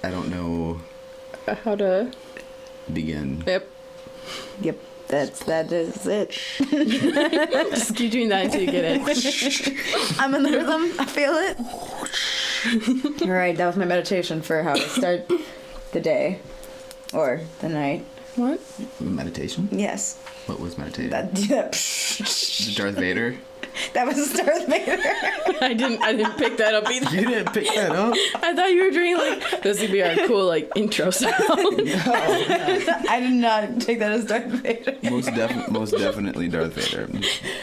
I don't know how to begin. Yep. That is it. Just keep doing that until you get it. I'm in the rhythm. I feel it. All right, that was my meditation for how to start the day or the night. What? Meditation? Yes. What was meditation? That Darth Vader? That was Darth Vader. I didn't pick that up either. You didn't pick that up? I thought you were doing like this would be our cool like intro sound. I did not take that as Darth Vader. Most definitely Darth Vader.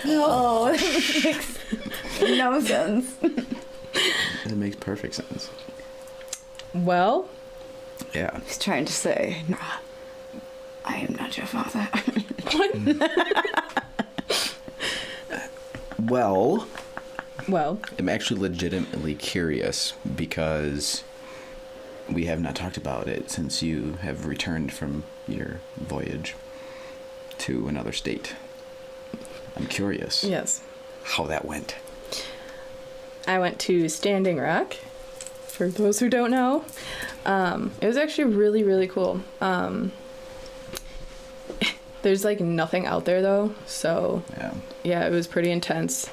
No, it makes no sense. It makes perfect sense. Well, Yeah. He's trying to say, Nora, I am not your father. Well, well, I'm actually legitimately curious because we have not talked about it since you have returned from your voyage to another state. I'm curious yes. how that went. I went to Standing Rock. For those who don't know, it was actually really, really cool. There's like nothing out there though, so yeah, it was pretty intense.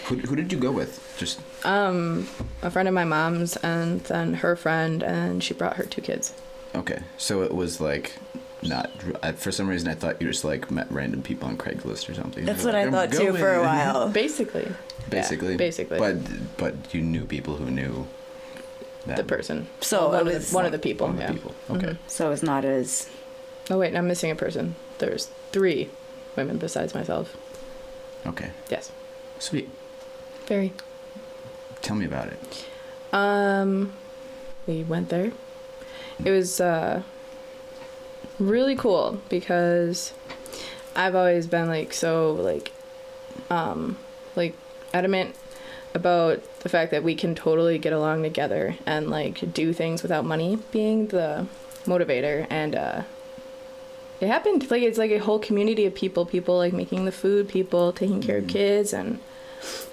Who did you go with? Just A friend of my mom's, and then her friend, and she brought her 2 kids. okay. So it was like not. For some reason, I thought you just like met random people on Craigslist or something. That's You're what like, I "I'm thought too for a going." while. Basically. Basically. Yeah, basically. But you knew people who knew that The person. So Well, it was one of the people. One of Yeah. the people. Okay. Mhm. So it's not as. Oh wait, I'm missing a person. There's 3 women besides myself. Okay. Yes. Sweet. Very. Tell me about it. We went there. It was really cool because I've always been like so like adamant about the fact that we can totally get along together and like do things without money being the motivator, and it happened. Like it's like a whole community of people like making the food, people taking care of kids, and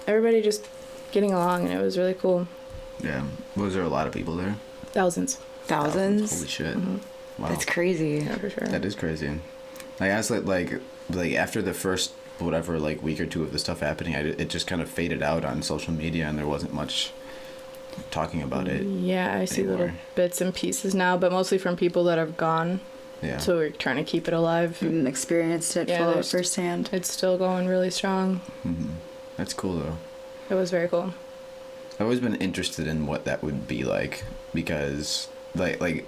everybody just getting along, and it was really cool. Yeah. Was there a lot of people there? Thousands. Thousands? Holy shit. Mm-hmm. Wow. That's crazy. Yeah, for sure. That is crazy. Like honestly, like after the first whatever like week or 2 of the stuff happening, it just kind of faded out on social media, and there wasn't much talking about it. Yeah, I see anymore. little bits and pieces now, but mostly from people that have gone. Yeah. So we're trying to keep it alive. And experienced it Yeah, firsthand. It's still going really strong. Mm-hmm. That's cool though. It was very cool. I've always been interested in what that would be like because like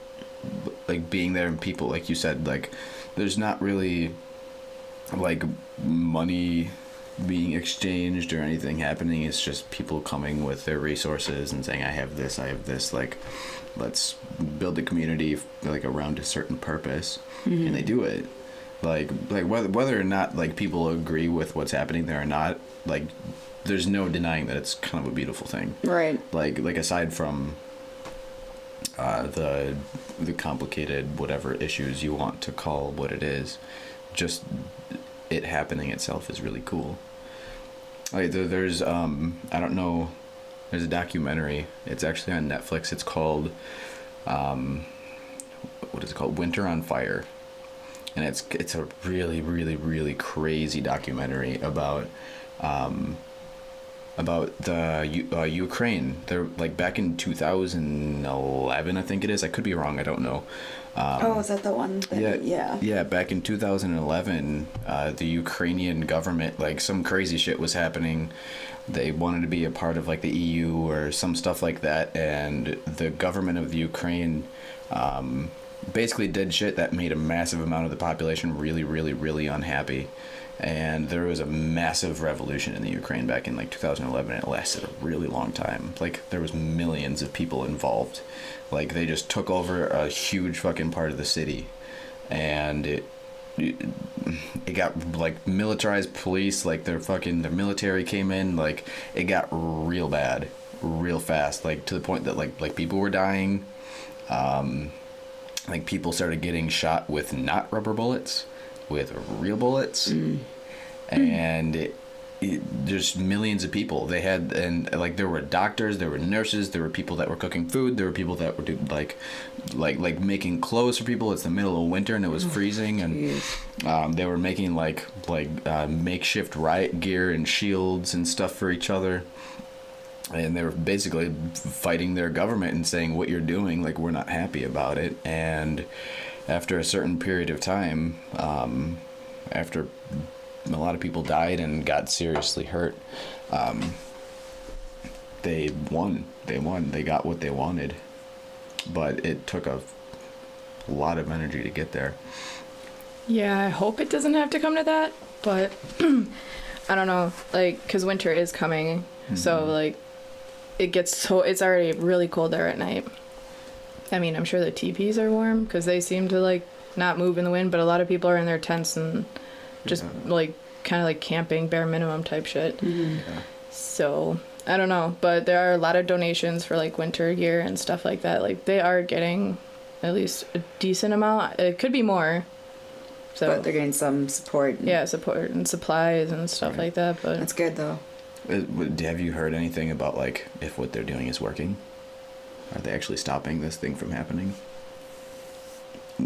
being there and people like you said, like there's not really like money being exchanged or anything happening. It's just people coming with their resources and saying I have this, like let's build a community like around a certain purpose. And they do it like whether or not like people agree with what's happening there or not, like there's no denying that it's kind of a beautiful thing. Right. Like aside from the complicated whatever issues you want to call what it is, just it happening itself is really cool. Like there's I don't know, there's a documentary. It's actually on Netflix. It's called what is it called? Winter on Fire. And it's a really, really, really crazy documentary about the Ukraine. They're like back in 2011, I think it is. I could be wrong. I don't know. Oh, is that the one? Yeah. Back in 2011, the Ukrainian government, like some crazy shit was happening. They wanted to be a part of like the EU or some stuff like that, and the government of the Ukraine basically did shit that made a massive amount of the population really, really, really unhappy. And there was a massive revolution in the Ukraine back in like 2011. And it lasted a really long time. Like there was millions of people involved. Like they just took over a huge fucking part of the city, and it got like militarized police. Like the military came in. Like it got real bad, real fast. Like to the point that like people were dying. Like people started getting shot with not rubber bullets, with real bullets. And there's millions of people. They had, and like there were doctors, there were nurses, there were people that were cooking food, there were people that were doing like making clothes for people. It's the middle of winter and it was freezing, and they were making like makeshift riot gear and shields and stuff for each other. And they were basically fighting their government and saying, what you're doing, like, we're not happy about it. And after a certain period of time, after a lot of people died and got seriously hurt, they won. They got what they wanted. But it took a lot of energy to get there. Yeah, I hope it doesn't have to come to that, but I don't know, like, because winter is coming, so, like, it's already really cold there at night. I mean, I'm sure the teepees are warm because they seem to like not move in the wind, but a lot of people are in their tents and just like kind of like camping, bare minimum type shit. Yeah. So I don't know, but there are a lot of donations for like winter gear and stuff like that. Like they are getting at least a decent amount. It could be more. So But they're getting some support. yeah, support and supplies and stuff like that. But That's good though. Have you heard anything about like if what they're doing is working? Are they actually stopping this thing from happening?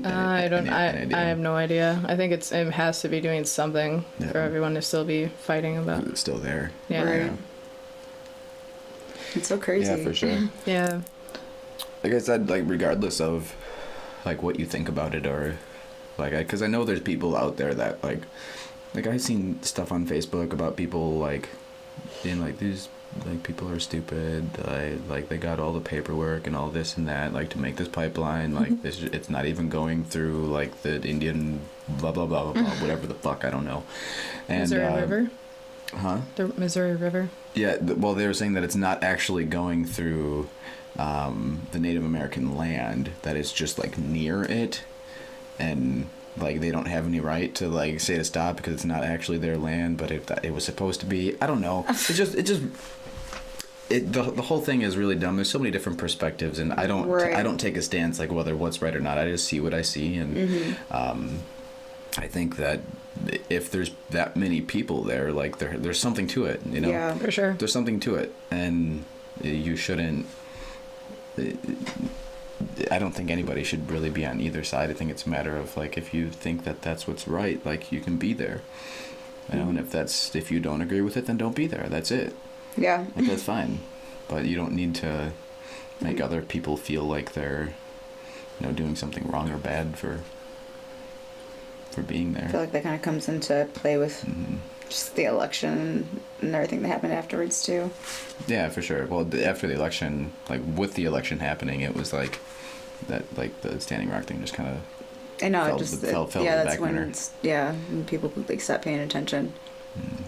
I don't. Any idea? I have no idea. I think it has to be doing something for everyone to still be fighting about. It's still there. Yeah. Right. It's so crazy. Yeah, for sure. Yeah. Like I said, like regardless of like what you think about it, or like because I know there's people out there that like I've seen stuff on Facebook about people like being like these like people are stupid, like they got all the paperwork and all this and that like to make this pipeline, like this it's not even going through like the Indian blah blah blah blah, blah whatever the fuck, I don't know. And Missouri River. Huh? The Missouri River. Yeah, well, they were saying that it's not actually going through the Native American land, that it's just like near it, and like they don't have any right to like say to stop because it's not actually their land, but it was supposed to be. I don't know. The whole thing is really dumb. There's so many different perspectives, and I don't take a stance like whether what's right or not. I just see what I see, and I think that if there's that many people there, like there's something to it, you know. Yeah, for sure. There's something to it, and you shouldn't. I don't think anybody should really be on either side. I think it's a matter of like if you think that that's what's right, like you can be there, you know. And if you don't agree with it, then don't be there. That's it. Yeah. Like that's fine, but you don't need to make other people feel like they're, you know, doing something wrong or bad for being there. I feel like that kind of comes into play with just the election and everything that happened afterwards too. Yeah, for sure. Well, after the election, like with the election happening, it was like that, like the Standing Rock thing just kind of. I know, fell it just to the yeah, back that's when burner. when people like stop paying attention.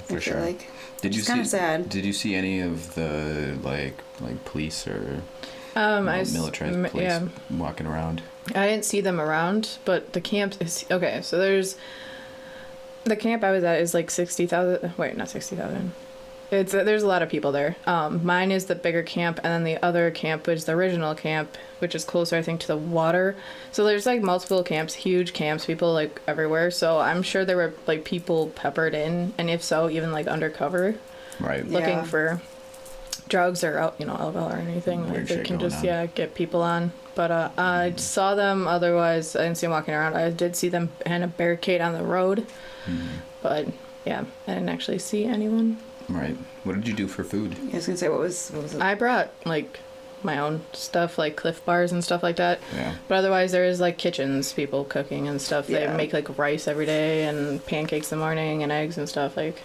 For I feel sure. like Did you it's kind of see? sad. Did you see any of the like police or militarized police yeah. walking around? I didn't see them around, but the camp is okay. So the camp I was at is like 60,000. Wait, not 60,000. There's a lot of people there. Mine is the bigger camp, and then the other camp is the original camp, which is closer, I think, to the water. So there's like multiple camps, huge camps, people like everywhere. So I'm sure there were like people peppered in, and if so, even like undercover, Right. looking for drugs or alcohol or anything. Weird Like they shit can going just on. get people on. But I saw them. Otherwise, I didn't see them walking around. I did see them behind a barricade on the road. But yeah, I didn't actually see anyone. Right. What did you do for food? I was gonna say what was it? I brought like my own stuff, like Cliff Bars and stuff like that. Yeah. But otherwise, there is like kitchens, people cooking and stuff. They Yeah. make like rice every day and pancakes in the morning and eggs and stuff. Like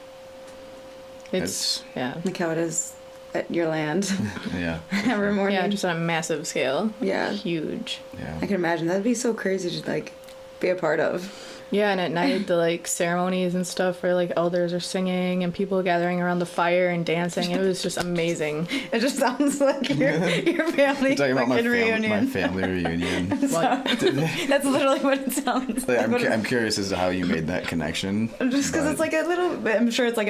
it's Like how it is at your land Yeah. every morning. yeah, just on a massive scale. Yeah. Huge. Yeah. I can imagine that'd be so crazy to like be a part of. Yeah, and at night the like ceremonies and stuff where like elders are singing and people gathering around the fire and dancing. It was just amazing. It just sounds like your family You're talking about my reunion. family reunion. That's literally what it sounds Like, like. I'm curious as to how you made that connection. Just because but- it's like a little bit, I'm sure it's like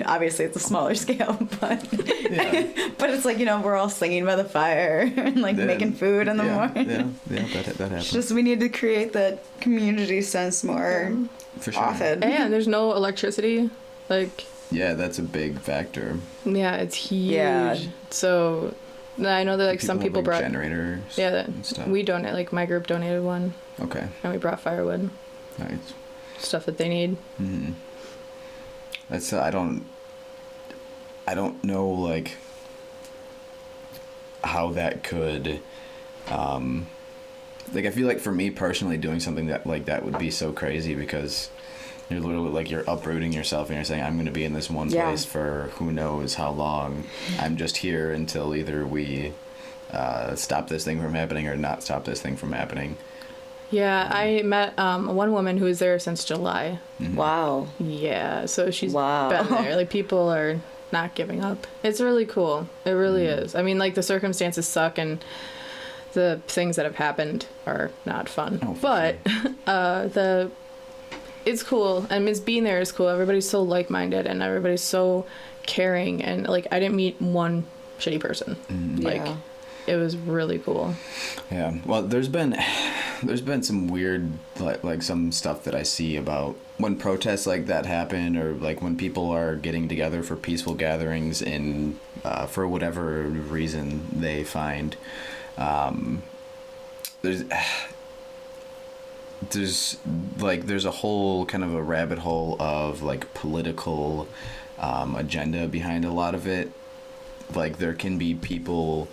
obviously it's a smaller scale, but Yeah. but it's like, we're all singing by the fire and like making food in the morning. Yeah, that It's happens. just we need to create that community sense more For sure. often. And there's no electricity. Like Yeah, that's a big factor. Yeah, it's huge. Yeah. So I know that like some have, people like, brought generators. Yeah, and stuff. we donate. Like my group donated one, Okay, and we brought firewood, nice. stuff that they need. Mm-hmm. That's I don't know like how that could like I feel like for me personally doing something that like that would be so crazy because you're literally like you're uprooting yourself and you're saying I'm going to be in this one Yeah. place for who knows how long. I'm just here until either we stop this thing from happening or not stop this thing from happening. Yeah, I met one woman who was there since July. Mm-hmm. Wow. Yeah, so she's Wow. been there. Like people are not giving up. It's really cool. It really is. I mean, like the circumstances suck and the things that have happened are not fun. Oh, for but sure. it's cool. I mean, it's being there is cool. Everybody's so like-minded and everybody's so caring. And like, I didn't meet one shitty person. Like, Yeah. it was really cool. Yeah. Well, there's been some weird like some stuff that I see about when protests like that happen or like when people are getting together for peaceful gatherings in for whatever reason they find. There's a whole kind of a rabbit hole of like political agenda behind a lot of it. Like there can be people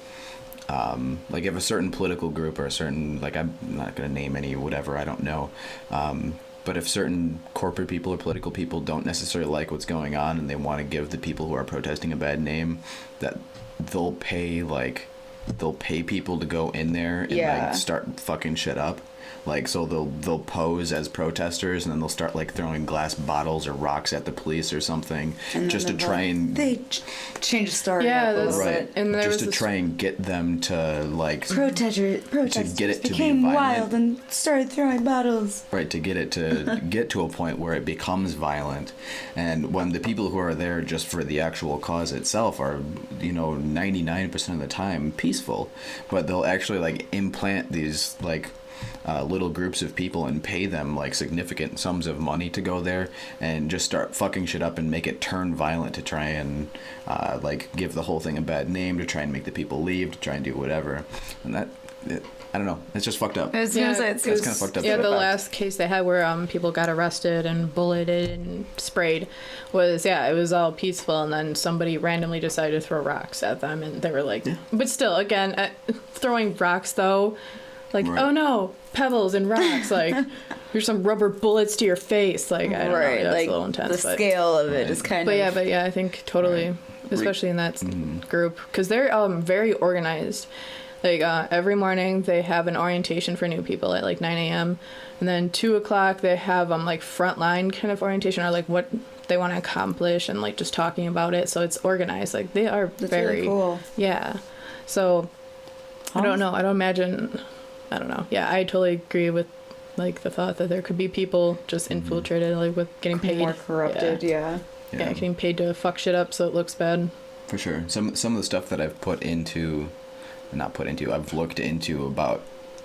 like if a certain political group or a certain like I'm not going to name any whatever, I don't know, but if certain corporate people or political people don't necessarily like what's going on and they want to give the people who are protesting a bad name, that they'll pay people to go in there and Yeah. like start fucking shit up. Like so they'll pose as protesters and then they'll start like throwing glass bottles or rocks at the police or something And just to then try and they change the story Yeah, up a that's little right bit. And there just was to this- try and get them to like Protesters get it to be became violent. wild and started throwing bottles. Right, to get it to get to a point where it becomes violent. And when the people who are there just for the actual cause itself are, 99% of the time peaceful, but they'll actually like implant these like little groups of people and pay them like significant sums of money to go there and just start fucking shit up and make it turn violent to try and like give the whole thing a bad name, to try and make the people leave, to try and do whatever. And I don't know, it's just fucked up. I was gonna say it's That's kinda fucked up. Yeah, Fact. the last case they had where people got arrested and bulleted and sprayed was it was all peaceful, and then somebody randomly decided to throw rocks at them, and they were like, but still, again, throwing rocks though, like Right. oh no, pebbles and rocks, like here's some rubber bullets to your face, like I don't know, that's like a little intense, the but. scale of it is kind But of. yeah, I think totally, Right. especially in that group, because they're very organized. Like every morning they have an orientation for new people at like 9 a.m. and then 2 o'clock they have like frontline kind of orientation, or like what they want to accomplish and like just talking about it. So it's organized. Like they are That's very really cool. Yeah. So I don't know. I don't imagine. I don't know. Yeah, I totally agree with like the thought that there could be people just infiltrated, like with getting paid. More corrupted, yeah. Yeah, getting paid to fuck shit up so it looks bad. For sure. Some of the stuff that I've I've looked into about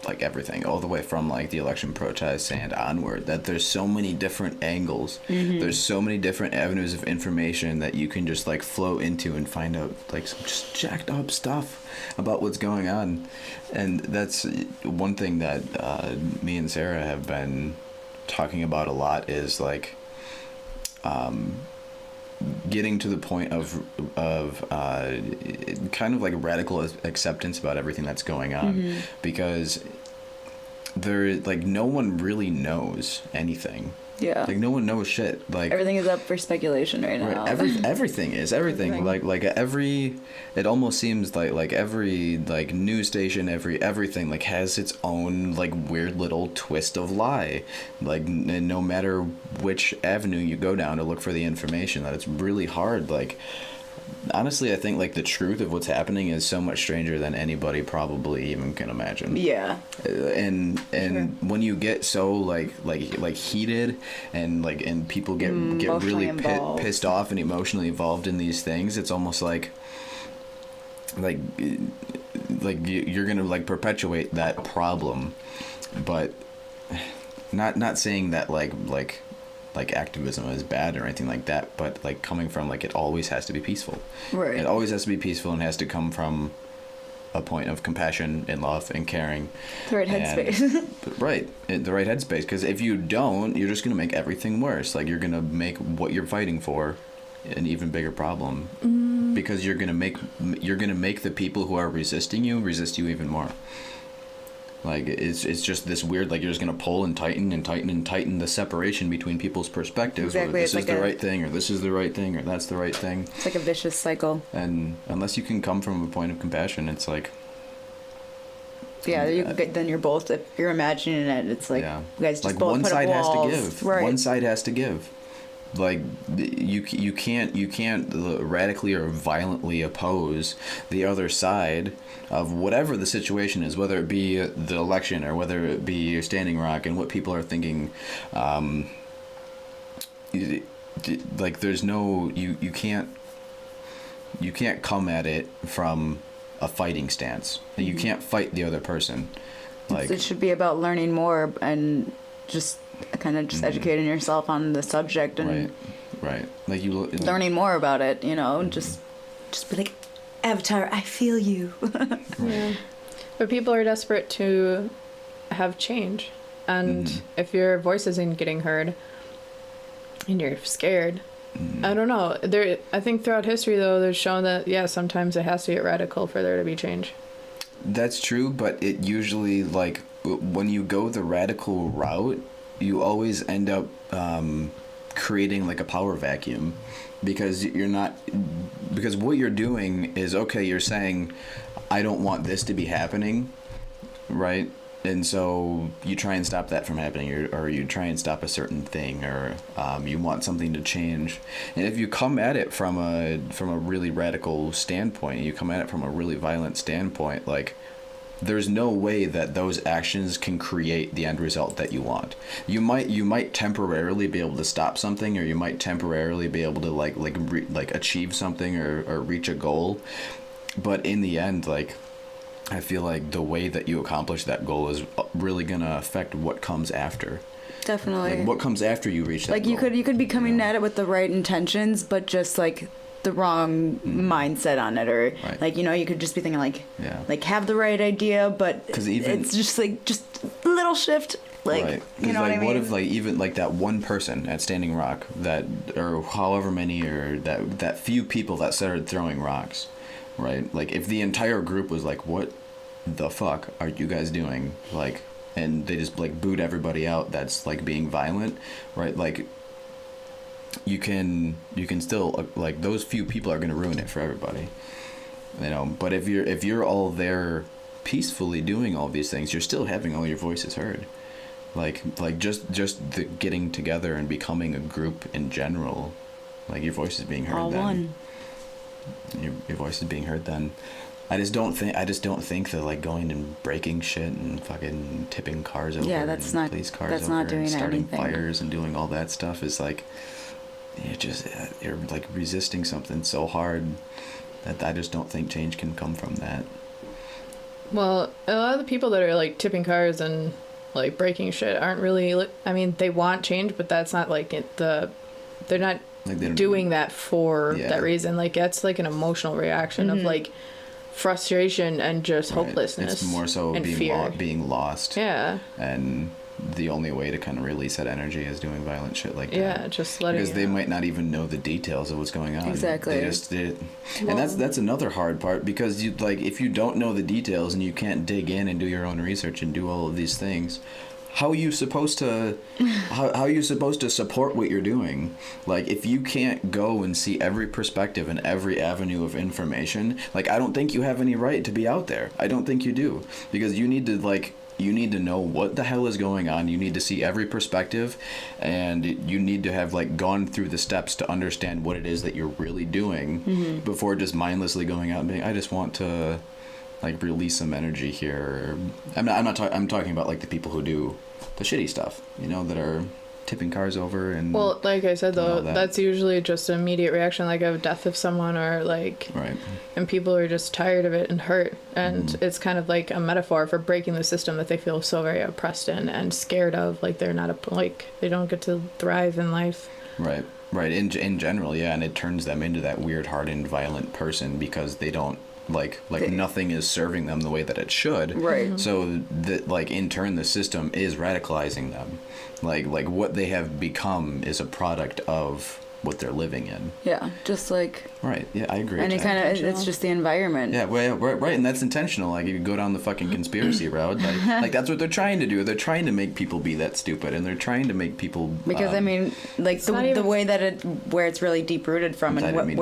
like everything, all the way from like the election protests and onward, that there's so many different angles. There's so many different avenues of information that you can just like flow into and find out like some just jacked up stuff about what's going on. And that's one thing that me and Sarah have been talking about a lot, is like getting to the point of kind of like radical acceptance about everything that's going on, because there like no one really knows anything. Yeah. Like no one knows shit. Like Everything is up for speculation right now. everything is everything. Like every, it almost seems like every like news station, everything like has its own like weird little twist of lie. Like and no matter which avenue you go down to look for the information, that it's really hard. Like honestly, I think like the truth of what's happening is so much stranger than anybody probably even can imagine. Yeah. And Sure. when you get so like heated and people get Emotionally really involved. pissed off and emotionally involved in these things, it's almost like you're gonna like perpetuate that problem. But not saying that like like activism is bad or anything like that, but like coming from like it always has to be peaceful. Right. It always has to be peaceful and has to come from a point of compassion and love and caring. The right headspace. Right, the right headspace. Because if you don't, you're just gonna make everything worse. Like you're gonna make what you're fighting for an even bigger problem. Because you're gonna make the people who are resisting you resist you even more. Like it's just this weird, like you're just gonna pull and tighten and tighten and tighten the separation between people's perspectives. Exactly. Whether this It's is like the right thing, or this is the right thing, or that's the right thing. It's like a vicious cycle. And unless you can come from a point of compassion, it's like Yeah, then you're both, if you're imagining it, it's like yeah. you guys just like both one put side up has to walls. give. Right. One side has to give. Like you can't radically or violently oppose the other side of whatever the situation is, whether it be the election or whether it be Standing Rock and what people are thinking. Like there's no you can't come at it from a fighting stance. You can't fight the other person. Like it should be about learning more and just kind of just educating yourself on the subject and right. Like you learning more about it. You know, just be like, Avatar, I feel you. Yeah. But people are desperate to have change, and if your voice isn't getting heard, and you're scared. I don't know. I think throughout history, though, there's shown that, yeah, sometimes it has to get radical for there to be change. That's true, but it usually, like, when you go the radical route, you always end up creating, like, a power vacuum. Because because what you're doing is, okay, you're saying, I don't want this to be happening, right? And so you try and stop that from happening, or you try and stop a certain thing, or you want something to change. And if you come at it from a really radical standpoint, you come at it from a really violent standpoint, like there's no way that those actions can create the end result that you want. You might temporarily be able to stop something, or you might temporarily be able to like achieve something or reach a goal, but in the end, like, I feel like the way that you accomplish that goal is really gonna affect what comes after. Definitely. Like what comes after you reach that like goal. you could be coming at it with the right intentions, but just like the wrong mindset on it, or like, you know, you could just be thinking like have the right idea, but it's just like just a little shift, like you know, like, what I mean? What if like even like that one person at Standing Rock, that, or however many, or that few people that started throwing rocks, right? Like if the entire group was like, what the fuck are you guys doing? Like, and they just like boot everybody out that's like being violent, right? Like you can still like those few people are going to ruin it for everybody, you know. But if you're all there peacefully doing all these things, you're still having all your voices heard. Like just the getting together and becoming a group in general, like your voice is being heard. All then. one. Your voice is being heard then. I just don't think that like going and breaking shit and fucking tipping cars over, that's and not police cars that's over, not doing and starting anything. fires and doing all that stuff is like you're like resisting something so hard that I just don't think change can come from that. Well, a lot of the people that are like tipping cars and like breaking shit aren't really. I mean, they want change, but that's not like they're not like doing that for that reason. Like that's like an emotional reaction of like frustration and just hopelessness. It's more so and being lost. Yeah. And the only way to kind of release that energy is doing violent shit like that. Yeah, just letting because they might not even know the details of what's going on. Exactly. They just did, and that's another hard part, because you like if you don't know the details and you can't dig in and do your own research and do all of these things, how are you supposed to how are you supposed to support what you're doing? Like if you can't go and see every perspective and every avenue of information, like I don't think you have any right to be out there. I don't think you do, because you need to know what the hell is going on. You need to see every perspective, and you need to have like gone through the steps to understand what it is that you're really doing before just mindlessly going out and being, I just want to like release some energy here. I'm talking about like the people who do the shitty stuff, you know, that are tipping cars over and well, like I said though, that's usually just an immediate reaction, like a death of someone, or like, right, and people are just tired of it and hurt, and it's kind of like a metaphor for breaking the system that they feel so very oppressed in and scared of, like they're not like they don't get to thrive in life. Right. In general, yeah, and it turns them into that weird, hardened, violent person because they don't like nothing is serving them the way that it should. Right. Mm-hmm. So that, like, in turn, the system is radicalizing them. Like what they have become is a product of what they're living in. Yeah, just like. Right. Yeah, I agree. And it kind of, it's just the environment. Yeah, right, and that's intentional. Like, you go down the fucking conspiracy route, like that's what they're trying to do. They're trying to make people be that stupid, and they're trying to make people. Because I mean, like the way that where it's really deep rooted from, and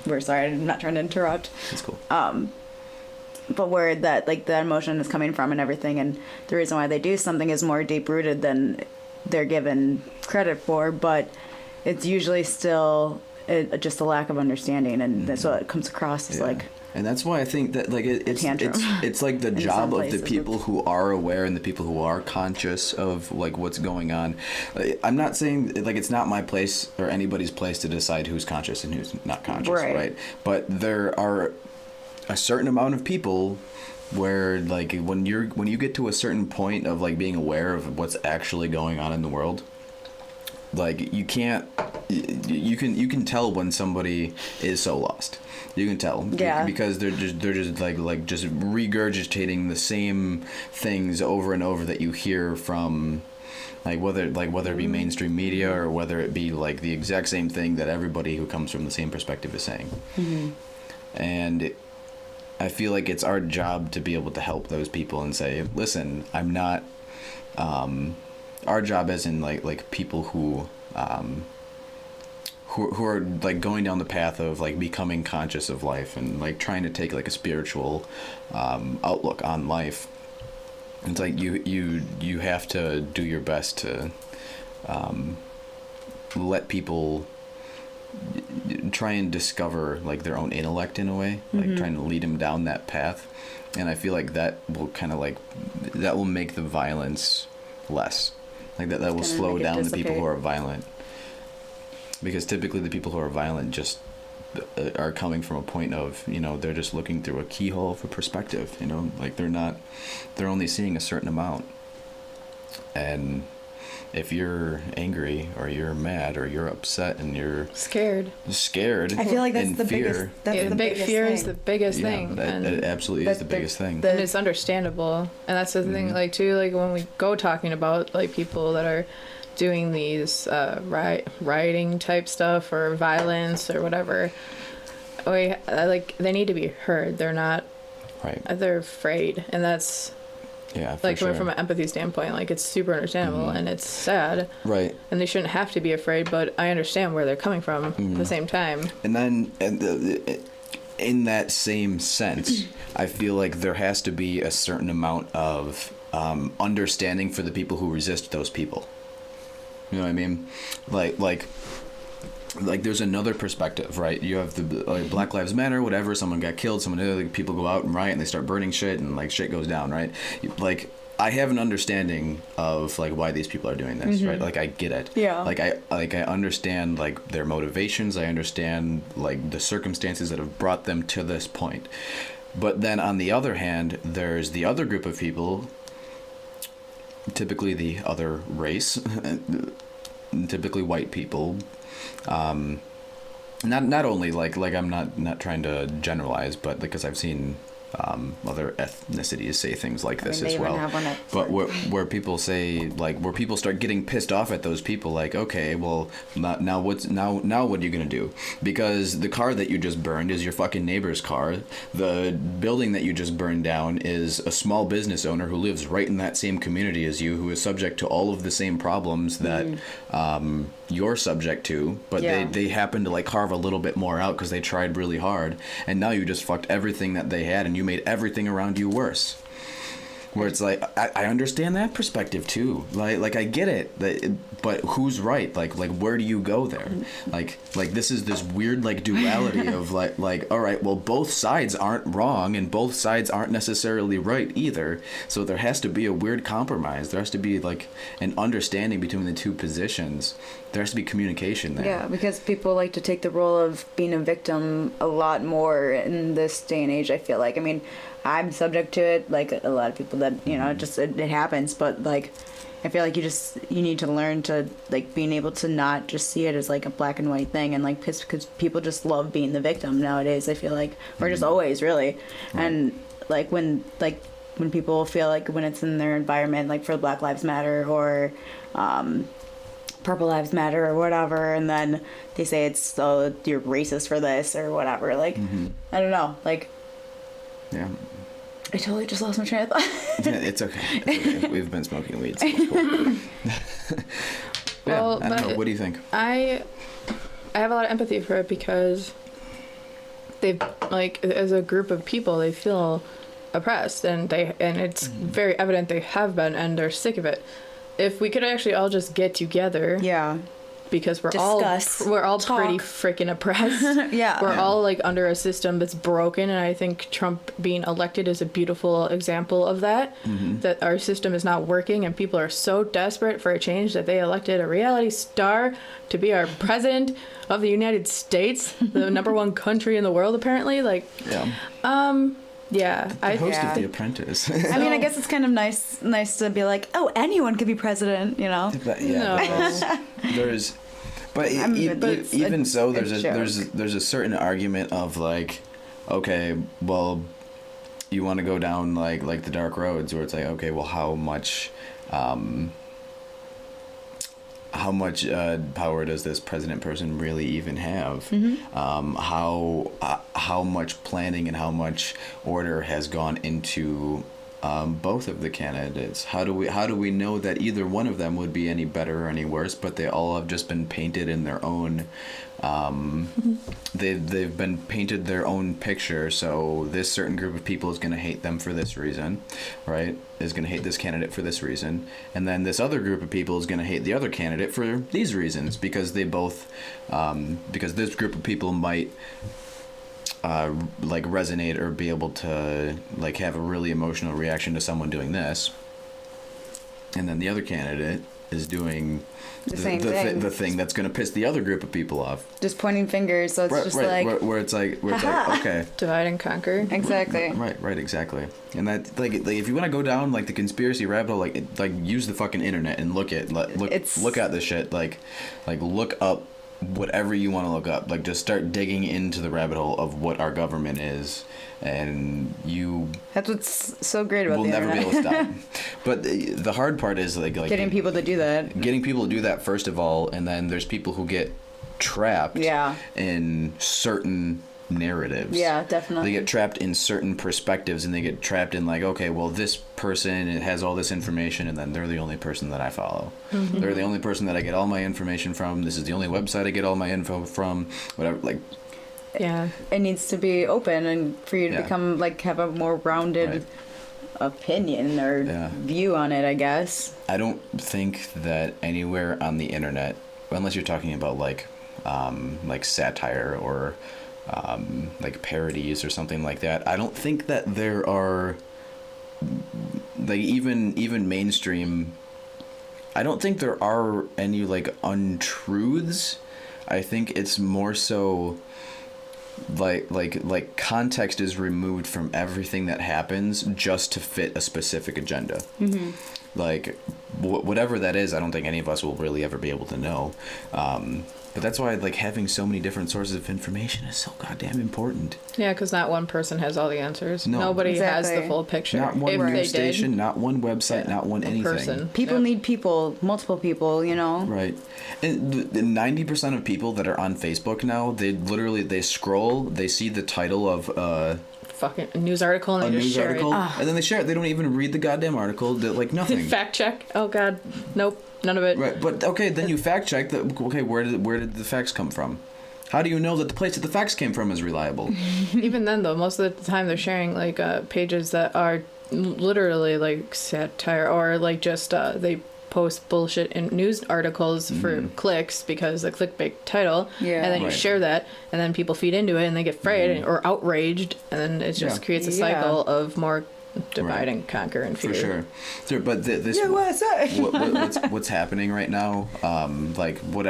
we're sorry, I'm not trying to interrupt. That's cool. But where that emotion is coming from and everything, and the reason why they do something is more deep rooted than they're given credit for, but it's usually still just a lack of understanding, and that's what it comes across as like. And that's why I think that like it's like the job of the people who are aware and the people who are conscious of like what's going on. I'm not saying like it's not my place or anybody's place to decide who's conscious and who's not conscious, right? But there are a certain amount of people where like when you get to a certain point of like being aware of what's actually going on in the world, like you can tell when somebody is so lost. You can tell, because they're just like just regurgitating the same things over and over that you hear from, like whether it be mainstream media or whether it be like the exact same thing that everybody who comes from the same perspective is saying. Mm-hmm. And I feel like it's our job to be able to help those people and say, listen, I'm not. Our job as in like people who are like going down the path of like becoming conscious of life and like trying to take like a spiritual outlook on life. It's like you have to do your best to let people try and discover like their own intellect in a way, like trying to lead them down that path. And I feel like that will kind of like that will make the violence less. Like that will slow down the people who are violent. Because typically the people who are violent just are coming from a point of, they're just looking through a keyhole of a perspective, like they're only seeing a certain amount. And if you're angry or you're mad or you're upset and you're scared, I feel like that's the fear, biggest fear thing. Is the biggest thing. That absolutely is the biggest thing. And it's understandable. And that's the thing, like too, like when we go talking about like people that are doing these rioting type stuff or violence or whatever, like they need to be heard. They're not they're afraid, and that's like coming from an empathy standpoint, like it's super understandable and it's sad, right? And they shouldn't have to be afraid, but I understand where they're coming from at the same time. And then in that same sense, I feel like there has to be a certain amount of understanding for the people who resist those people. You know what I mean? Like there's another perspective, right? You have the Black Lives Matter, whatever. Someone got killed. People go out and riot and they start burning shit and like shit goes down, right? Like I have an understanding of like why these people are doing this, right? Like I get it. Yeah. Like I understand like their motivations. I understand like the circumstances that have brought them to this point. But then on the other hand, there's the other group of people. Typically the other race, typically white people. Not only like I'm not trying to generalize, but because I've seen other ethnicities say things like this as well. But where people say like where people start getting pissed off at those people, like, okay, well now what are you gonna do? Because the car that you just burned is your fucking neighbor's car. The building that you just burned down is a small business owner who lives right in that same community as you, who is subject to all of the same problems that you're subject to, but they happen to like carve a little bit more out because they tried really hard, and now you just fucked everything that they had and you made everything around you worse. Where it's like, I understand that perspective too. Like I get it, but who's right? Like where do you go there? Like this is this weird like duality of like all right, well both sides aren't wrong and both sides aren't necessarily right either. So there has to be a weird compromise. There has to be like an understanding between the two positions. There has to be communication there. Yeah, because people like to take the role of being a victim a lot more in this day and age, I feel like. I mean, I'm subject to it, like a lot of people that, you know, just it happens, but like I feel like you need to learn to like being able to not just see it as like a black and white thing, and like because people just love being the victim nowadays, I feel like, or just always really. Right. And like when people feel like when it's in their environment, like for Black Lives Matter or Purple Lives Matter or whatever, and then they say it's you're racist for this or whatever, like I don't know, like yeah, I totally just lost my train of thought. Yeah, it's okay. We've been smoking weed. So it's cool. Well, I don't know. What do you think? I have a lot of empathy for it because they've like as a group of people they feel oppressed and it's very evident they have been and they're sick of it. If we could actually all just get together, yeah, because we're discuss, all talk. pretty freaking oppressed. Yeah, we're all like under a system that's broken, and I think Trump being elected is a beautiful example of that. That our system is not working, and people are so desperate for a change that they elected a reality star to be our president of the United States, the number one country in the world, apparently. Like, yeah, the host of The Apprentice. I mean, I guess it's kind of nice to be like, oh, anyone could be president, you know? But, yeah, but even so, there's a certain argument of like, okay, well, you want to go down like the dark roads where it's like, okay, well, how much power does this president person really even have? How much planning and how much order has gone into both of the candidates? How do we know that either one of them would be any better or any worse? But they all have just been painted in their own. They've been painted their own picture. So this certain group of people is going to hate them for this reason, right? Is going to hate this candidate for this reason, and then this other group of people is going to hate the other candidate for these reasons because they both, because this group of people might. Like resonate or be able to like have a really emotional reaction to someone doing this, and then the other candidate is doing the thing that's going to piss the other group of people off. Just pointing fingers, so it's like where it's like okay, divide and conquer. Exactly. Right, exactly. And that like if you want to go down like the conspiracy rabbit hole, like use the fucking internet and look at this shit. Like look up whatever you want to look up, like just start digging into the rabbit hole of what our government is, and that's what's so great about we'll the never internet. be able to stop. But the hard part is like getting people to do that first of all, and then there's people who get trapped in certain narratives. Yeah, definitely. They get trapped in certain perspectives, and they get trapped in like, okay, well, this person has all this information, and then they're the only person that I follow. They're the only person that I get all my information from. This is the only website I get all my info from. Whatever, like. Yeah. It needs to be open and for you to become like have a more rounded opinion or view on it, I guess. I don't think that anywhere on the internet, unless you're talking about like satire or like parodies or something like that, I don't think that there are like even mainstream. I don't think there are any like untruths. I think it's more so like context is removed from everything that happens just to fit a specific agenda. Like whatever that is, I don't think any of us will really ever be able to know. But that's why like having so many different sources of information is so goddamn important. Yeah, because not one person has all the answers. No, nobody has the full picture. Not one news station, not one website, not one anything. Person. People need multiple people, you know? Right. And the 90% of people that are on Facebook now, they scroll, they see the title of fucking news article and they just share it. And then they share it. They don't even read the goddamn article. They're like nothing. Fact check. Oh god, nope, none of it. Right, but okay, then you fact check that. Okay, where did the facts come from? How do you know that the place that the facts came from is reliable? Even then, though, most of the time they're sharing like pages that are literally like satire, or like just they post bullshit in news articles for clicks because the clickbait title, and then you share that, and then people feed into it and they get afraid or outraged, and then it just creates a cycle of more divide and conquer and fear. For sure. But this what's happening right now, like what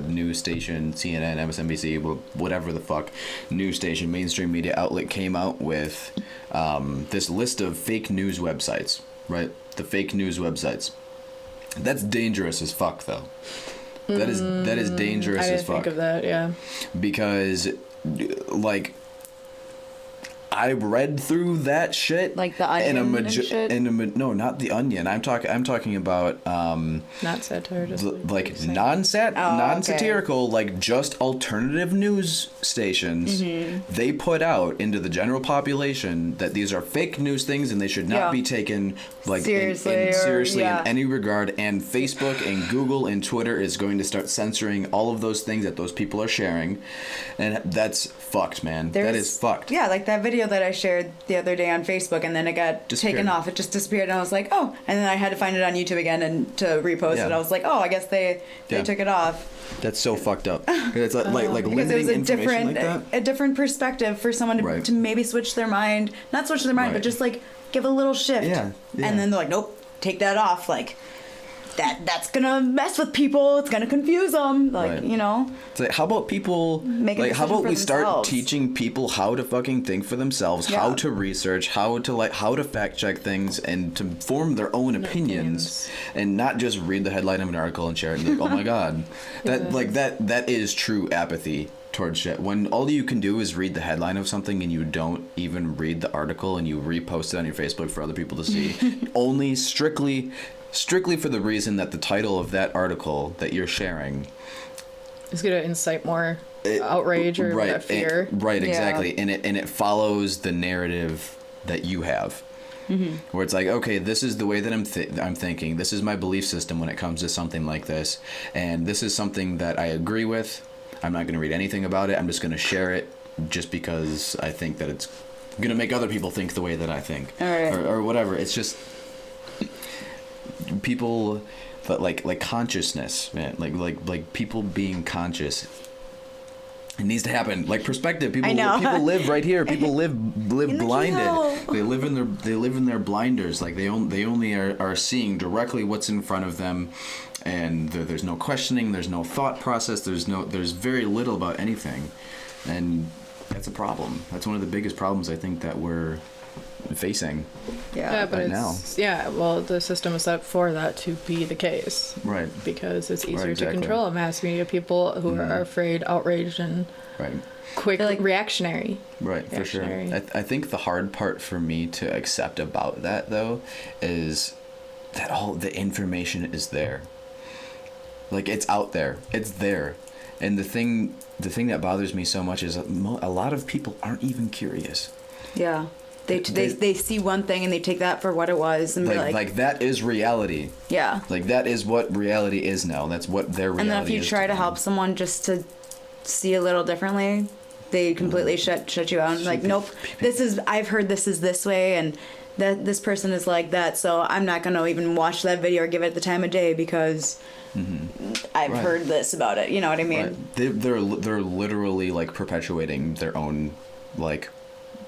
news station, CNN, MSNBC, whatever the fuck news station, mainstream media outlet came out with this list of fake news websites, right? The fake news websites. That's dangerous as fuck, though. That is dangerous as fuck. I didn't think of that, yeah. Because, like, I read through that shit. Like the Onion and shit? No, not the Onion. I'm talking about not satire, just like non-satirical, like just alternative news stations. They put out into the general population that these are fake news things and they should not be taken like seriously in any regard. And Facebook and Google and Twitter is going to start censoring all of those things that those people are sharing, and that's fucked, man. That is fucked. Yeah, like that video that I shared the other day on Facebook, and then it got taken off. It just disappeared, and I was like, oh. And then I had to find it on YouTube again and to repost it. I was like, oh, I guess they took it off. That's so fucked up. It's like because it was a different perspective for someone to maybe switch their mind, not switch their mind, but just like give a little shift. Yeah. And then they're like, nope, take that off. Like that's gonna mess with people. It's gonna confuse them. Like you know. It's like, how about people? How about we start teaching people how to fucking think for themselves, how to research, how to fact check things, and to form their own opinions, and not just read the headline of an article and share it and be like, oh my god, that is true apathy towards shit. When all you can do is read the headline of something and you don't even read the article and you repost it on your Facebook for other people to see, only strictly for the reason that the title of that article that you're sharing is going to incite more outrage or fear. Exactly. And it follows the narrative that you have. Where it's like, okay, this is the way that I'm thinking. This is my belief system when it comes to something like this. And this is something that I agree with. I'm not going to read anything about it. I'm just going to share it just because I think that it's going to make other people think the way that I think. Or whatever. It's just people, but like consciousness, man. Like people being conscious. It needs to happen. Like perspective. People live right here. People live blinded. They live in their blinders. Like they only are seeing directly what's in front of them, and there's no questioning. There's no thought process. There's very little about anything, and that's a problem. That's one of the biggest problems I think that we're facing. But right now. Well, the system is set up for that to be the case. Right. Because it's easier to control mass media people who are afraid, outraged, and quick, reactionary. Right, for sure. I think the hard part for me to accept about that, though, is that all the information is there. Like, it's out there. It's there. And the thing that bothers me so much is a lot of people aren't even curious. Yeah. They see one thing and they take that for what it was and be like that is reality. Yeah. Like that is what reality is now. That's what their reality is. And then if you try to help someone just to see a little differently, they completely shut you out. Like, nope, I've heard this is this way and that this person is like that, so I'm not going to even watch that video or give it the time of day because I've heard this about it. You know what I mean? Right. They're literally like perpetuating their own like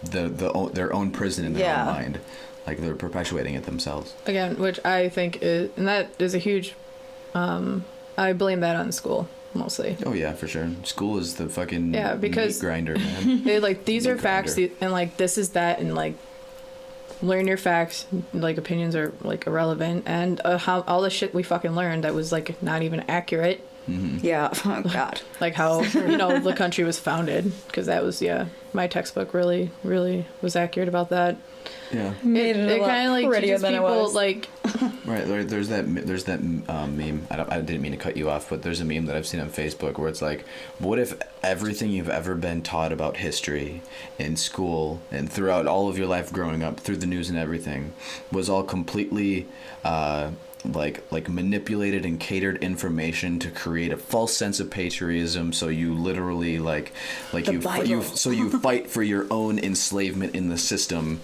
their own prison in their own mind. Like they're perpetuating it themselves. Again, which I think is, and that is a huge, I blame that on school mostly. Oh yeah, for sure. School is the fucking because meat grinder, man. They like, these are facts and like this is that, and like learn your facts, like opinions are like irrelevant, and how all the shit we fucking learned that was like not even accurate. Yeah. Oh God. Like how the country was founded, because that was my textbook really was accurate about that. Yeah. It kind of like teaches people like. Right. There's that meme. I didn't mean to cut you off, but there's a meme that I've seen on Facebook where it's like, what if everything you've ever been taught about history in school and throughout all of your life growing up through the news and everything was all completely like manipulated and catered information to create a false sense of patriotism, so you literally you fight for your own enslavement in the system,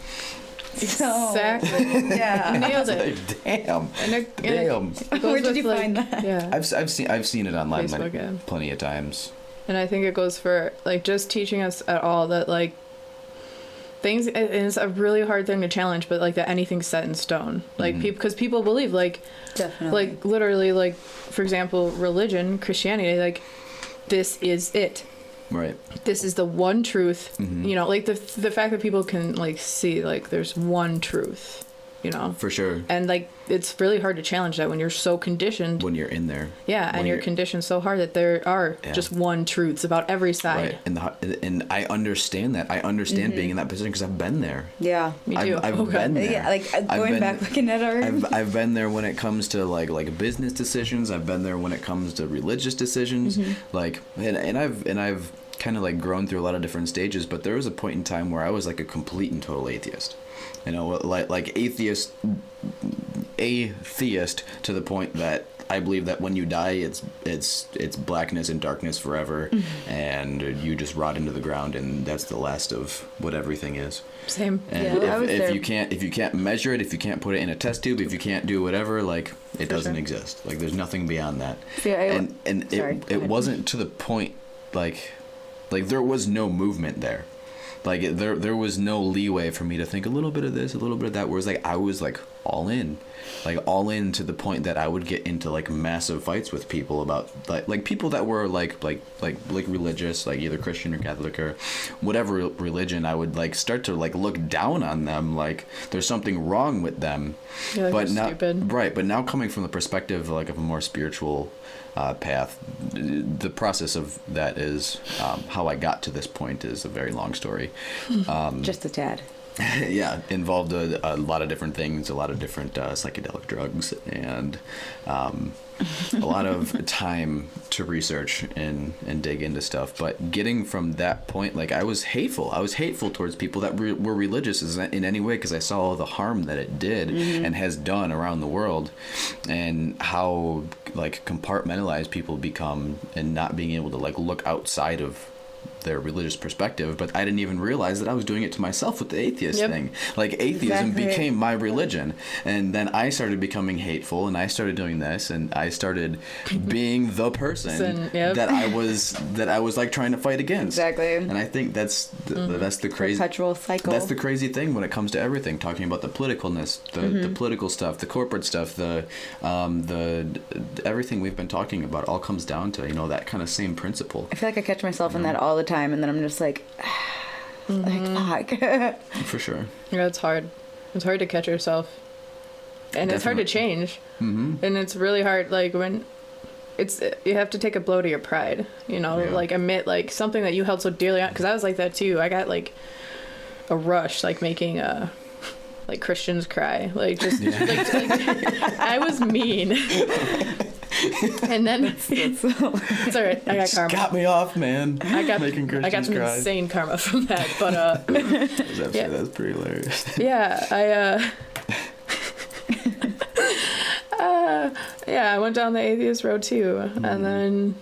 Exactly. Yeah. You nailed it. Damn. Damn. Where did you find that? Yeah. I've seen it online Facebook, plenty of times. And I think it goes for like just teaching us at all that like things, and it's a really hard thing to challenge, but like that anything's set in stone. Like because people believe like definitely like literally like for example religion, Christianity, like this is it. Right. This is the one truth. You know, like the fact that people can like see like there's one truth. You know, for sure. And like it's really hard to challenge that when you're so conditioned, when you're in there. Yeah, and you're conditioned so hard that there are just one truths about every side. Right. And I understand that. I understand being in that position because I've been there. Yeah, me too. I've been there. Yeah, like going back looking at our. I've been there when it comes to like business decisions. I've been there when it comes to religious decisions. Like and I've kind of like grown through a lot of different stages. But there was a point in time where I was like a complete and total atheist. You know, like atheist to the point that I believe that when you die, it's blackness and darkness forever, and you just rot into the ground, and that's the last of what everything is. Same. And if you can't measure it, if you can't put it in a test tube, if you can't do whatever, like it doesn't exist. Like there's nothing beyond that. It wasn't to the point like there was no movement there. Like there was no leeway for me to think a little bit of this, a little bit of that. Whereas like I was like all in to the point that I would get into like massive fights with people about like people that were like religious, like either Christian or Catholic or whatever religion. I would like start to like look down on them, like there's something wrong with them. Like but now, stupid. right? But now coming from the perspective like of a more spiritual path, the process of that is how I got to this point is a very long story. Just a tad. Yeah, involved a lot of different things, a lot of different psychedelic drugs, and a lot of time to research and dig into stuff. But getting from that point, like I was hateful towards people that were religious in any way, because I saw all the harm that it did and has done around the world, and how like compartmentalized people become, and not being able to like look outside of their religious perspective. But I didn't even realize that I was doing it to myself with the atheist thing. Like atheism became my religion, and then I started becoming hateful, and I started doing this, and I started being the person that I was like trying to fight against. Exactly. And I think that's the crazy perpetual cycle. That's the crazy thing when it comes to everything, talking about the politicalness, the political stuff, the corporate stuff, the everything we've been talking about all comes down to, you know, that kind of same principle. I feel like I catch myself in that all the time, and then I'm just like, fuck. For sure. Yeah, it's hard. It's hard to catch yourself, and it's hard to change. And it's really hard, like when you have to take a blow to your pride, you know, like admit like something that you held so dearly on, because I was like that too. I got like a rush, like making like Christians cry, like just like I was mean. And then it's all right. I got karma. Got me off, man. I got some cry. insane karma from that, but That's pretty hilarious. Yeah, I went down the atheist road too, and then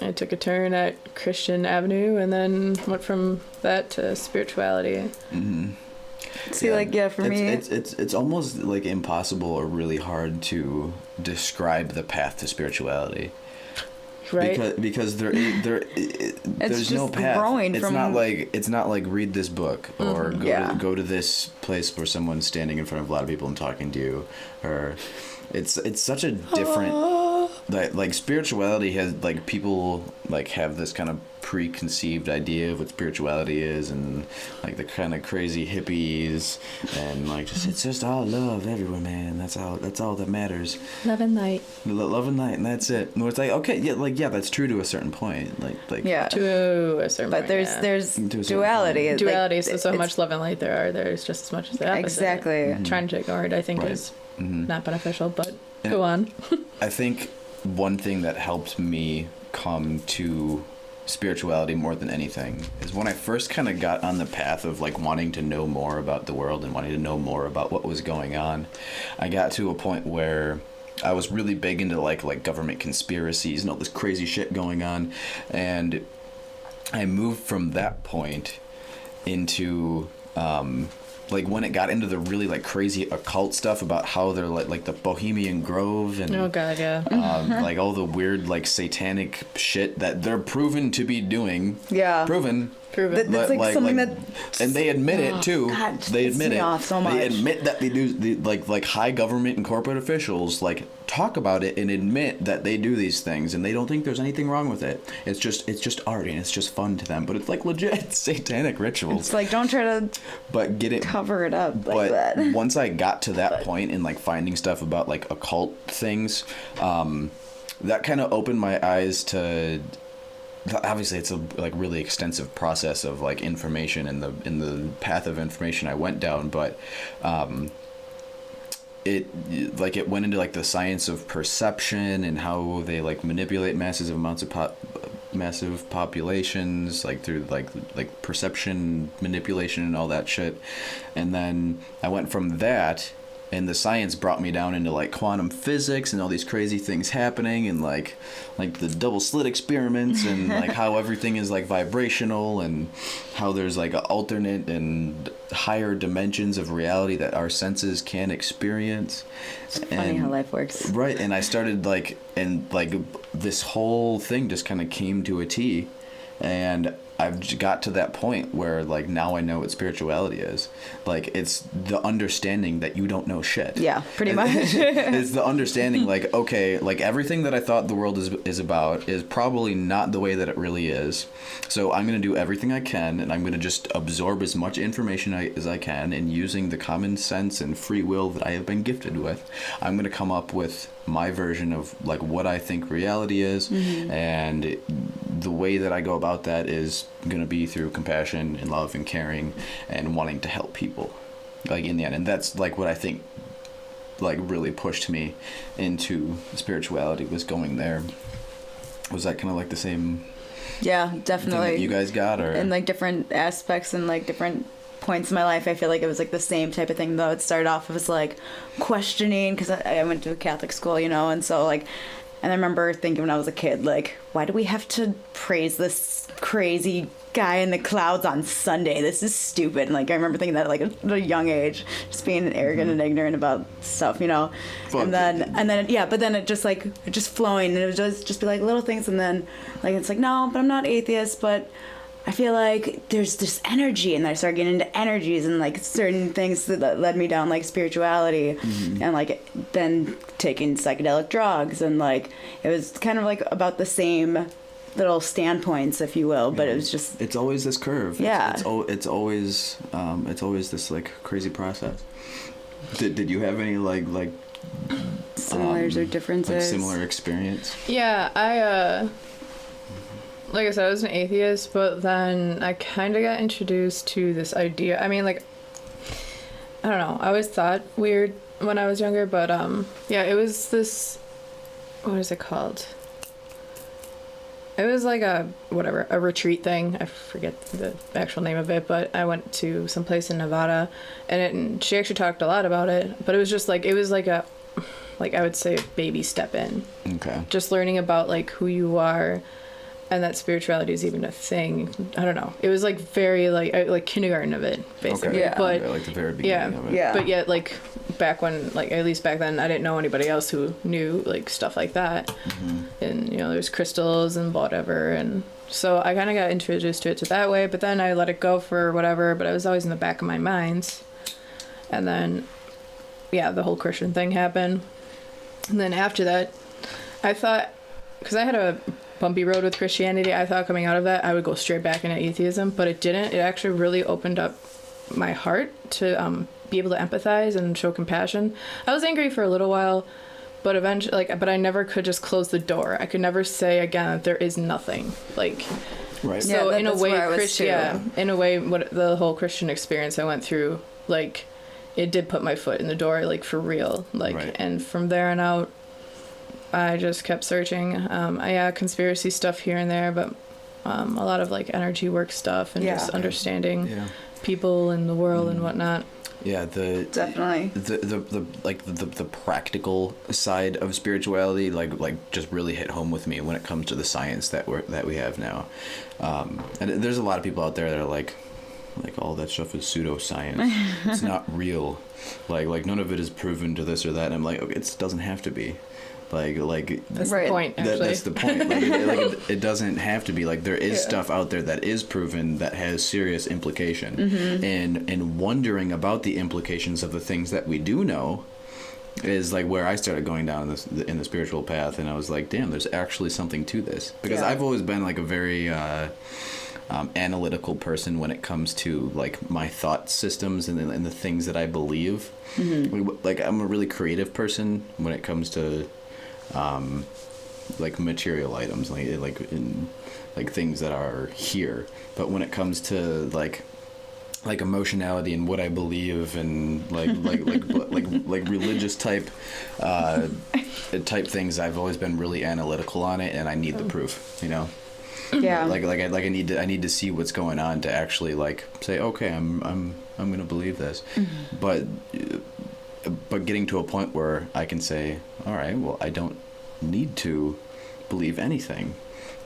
I took a turn at Christian Avenue, and then went from that to spirituality. See, for me, it's almost like impossible or really hard to describe the path to spirituality, right? Because there's no path. It's not like read this book or go to this place where someone's standing in front of a lot of people and talking to you, or it's such a different. Like spirituality has like people like have this kind of preconceived idea of what spirituality is, and like the kind of crazy hippies, and like it's just all love everywhere, man. That's all that matters. Love and light. Love and light, and that's it. No, it's like okay, that's true to a certain point. Like to a certain but point. there's duality. Duality. So much love and light there's just as much as the opposite. Exactly. Trying to ignore it, I think, is not beneficial. But go on. I think one thing that helped me come to spirituality more than anything is when I first kind of got on the path of like wanting to know more about the world and wanting to know more about what was going on. I got to a point where I was really big into like government conspiracies and all this crazy shit going on, and I moved from that point into like when it got into the really like crazy occult stuff about how they're like the Bohemian Grove and oh god, yeah, like all the weird like satanic shit that they're proven to be doing. Yeah, proven. That's like something that, and they admit it too. God, they admit it. Off so much. They admit that they do. Like high government and corporate officials like talk about it and admit that they do these things, and they don't think there's anything wrong with it. It's just art and it's just fun to them. But it's like legit satanic rituals. It's like don't try to. But get it cover it up like but that. Once I got to that point in like finding stuff about like occult things, that kind of opened my eyes to. Obviously, it's a like really extensive process of like information in the path of information I went down, but it went into like the science of perception and how they like manipulate massive amounts of massive populations like through like perception manipulation and all that shit, and then I went from that. And the science brought me down into like quantum physics and all these crazy things happening and like the double slit experiments and like how everything is like vibrational and how there's like alternate and higher dimensions of reality that our senses can experience. It's funny how life works. Right. And I started this whole thing just kind of came to a T, and I've got to that point where like now I know what spirituality is. Like it's the understanding that you don't know shit. Yeah, pretty much. It's the understanding like, okay, like everything that I thought the world is about is probably not the way that it really is. So I'm going to do everything I can, and I'm going to just absorb as much information as I can, and using the common sense and free will that I have been gifted with, I'm going to come up with my version of like what I think reality is. And the way that I go about that is going to be through compassion and love and caring and wanting to help people like in the end. And that's like what I think like really pushed me into spirituality, was going there. Was that kind of like the same? Yeah, definitely. Thing that you guys got, or in like different aspects and like different points in my life, I feel like it was like the same type of thing, though. It started off as like questioning, because I went to a Catholic school, you know, and so like, and I remember thinking when I was a kid, like, why do we have to praise this crazy guy in the clouds on Sunday? This is stupid. And like, I remember thinking that like at a young age, just being arrogant and ignorant about stuff, you know. And then yeah, but then it just flowing, and it would just be like little things, and then like it's like, no, but I'm not atheist, but I feel like there's this energy, and I started getting into energies and like certain things that led me down like spirituality, and like then taking psychedelic drugs, and like it was kind of like about the same little standpoints, if you will, but it was just, it's always this curve. Yeah, it's always this like crazy process. Did you have any like similars or differences? Like similar experience? Yeah, I like I said, I was an atheist, but then I kind of got introduced to this idea. I mean, like, I don't know. I always thought weird when I was younger, but yeah, it was this, what is it called? It was like a retreat thing. I forget the actual name of it, but I went to some place in Nevada, and she actually talked a lot about it, but it was just like, it was like a, like I would say, a baby step in. Okay. Just learning about like who you are, and that spirituality is even a thing. I don't know. It was like very like kindergarten of it, basically. Okay. Yeah. But like the very beginning of it. Yeah. But yet, like back when, like at least back then, I didn't know anybody else who knew like stuff like that. And you know, there's crystals and whatever, and so I kind of got introduced to it that way. But then I let it go for whatever. But I was always in the back of my mind. And then, yeah, the whole Christian thing happened. And then after that, I thought, because I had a bumpy road with Christianity, I thought coming out of that I would go straight back into atheism, but it didn't. It actually really opened up my heart to be able to empathize and show compassion. I was angry for a little while, but eventually, but I never could just close the door. I could never say again that there is nothing. Like, right. So yeah, in a way, in a way, what the whole Christian experience I went through, like, it did put my foot in the door, like for real. Like, right. And from there on out, I just kept searching. I had conspiracy stuff here and there, but a lot of like energy work stuff and just understanding people and the world and whatnot. Yeah, definitely the practical side of spirituality like just really hit home with me when it comes to the science that we have now. And there's a lot of people out there that are like, like all that stuff is pseudoscience. It's not real. Like none of it is proven to this or that. And I'm like, okay, it doesn't have to be. Like that's the point. Actually, that's the point. It doesn't have to be. Like there is stuff out there that is proven that has serious implication, and wondering about the implications of the things that we do know is like where I started going down in the spiritual path, and I was like, damn, there's actually something to this, because I've always been like a very analytical person when it comes to like my thought systems and the things that I believe. Like I'm a really creative person when it comes to like material items, like things that are here. But when it comes to like emotionality and what I believe and like religious type things, I've always been really analytical on it, and I need the proof, you know. Yeah. I need to see what's going on to actually like say, okay, I'm gonna believe this. But getting to a point where I can say, all right, well, I don't need to believe anything.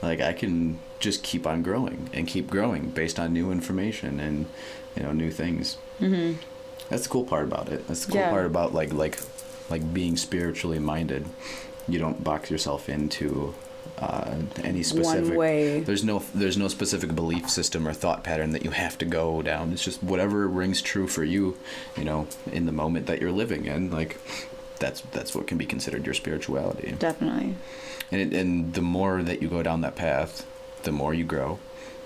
Like I can just keep on growing and keep growing based on new information and, you know, new things. That's the cool part about it. That's the cool part about like being spiritually minded. You don't box yourself into any specific one way. There's no specific belief system or thought pattern that you have to go down. It's just whatever rings true for you, you know, in the moment that you're living in. Like that's what can be considered your spirituality. Definitely. And the more that you go down that path, the more you grow.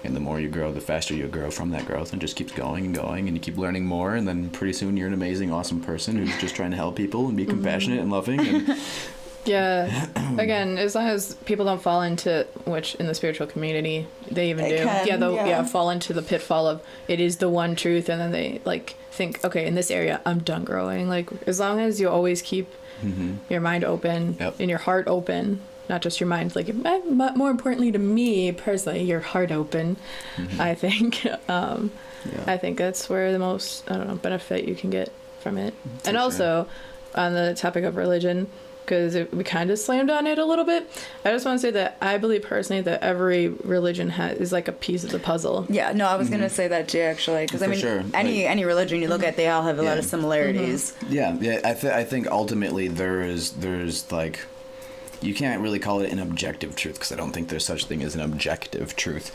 And the more you grow, the faster you grow from that growth, and just keeps going and going, and you keep learning more, and then pretty soon you're an amazing, awesome person who's just trying to help people and be compassionate and loving. And yeah. Again, as long as people don't fall into, which in the spiritual community they even do. They'll fall into the pitfall of it is the one truth, and then they like think, okay, in this area I'm done growing. Like as long as you always keep your mind open and your heart open, not just your mind, like more importantly to me personally, your heart open. I think I think that's where the most benefit you can get from it. And also on the topic of religion, because we kind of slammed on it a little bit, I just want to say that I believe personally that every religion is like a piece of the puzzle. Yeah, no, I was gonna say that too, actually, because I mean, any religion you look at, they all have a lot of similarities. I think ultimately there's like, you can't really call it an objective truth, because I don't think there's such thing as an objective truth.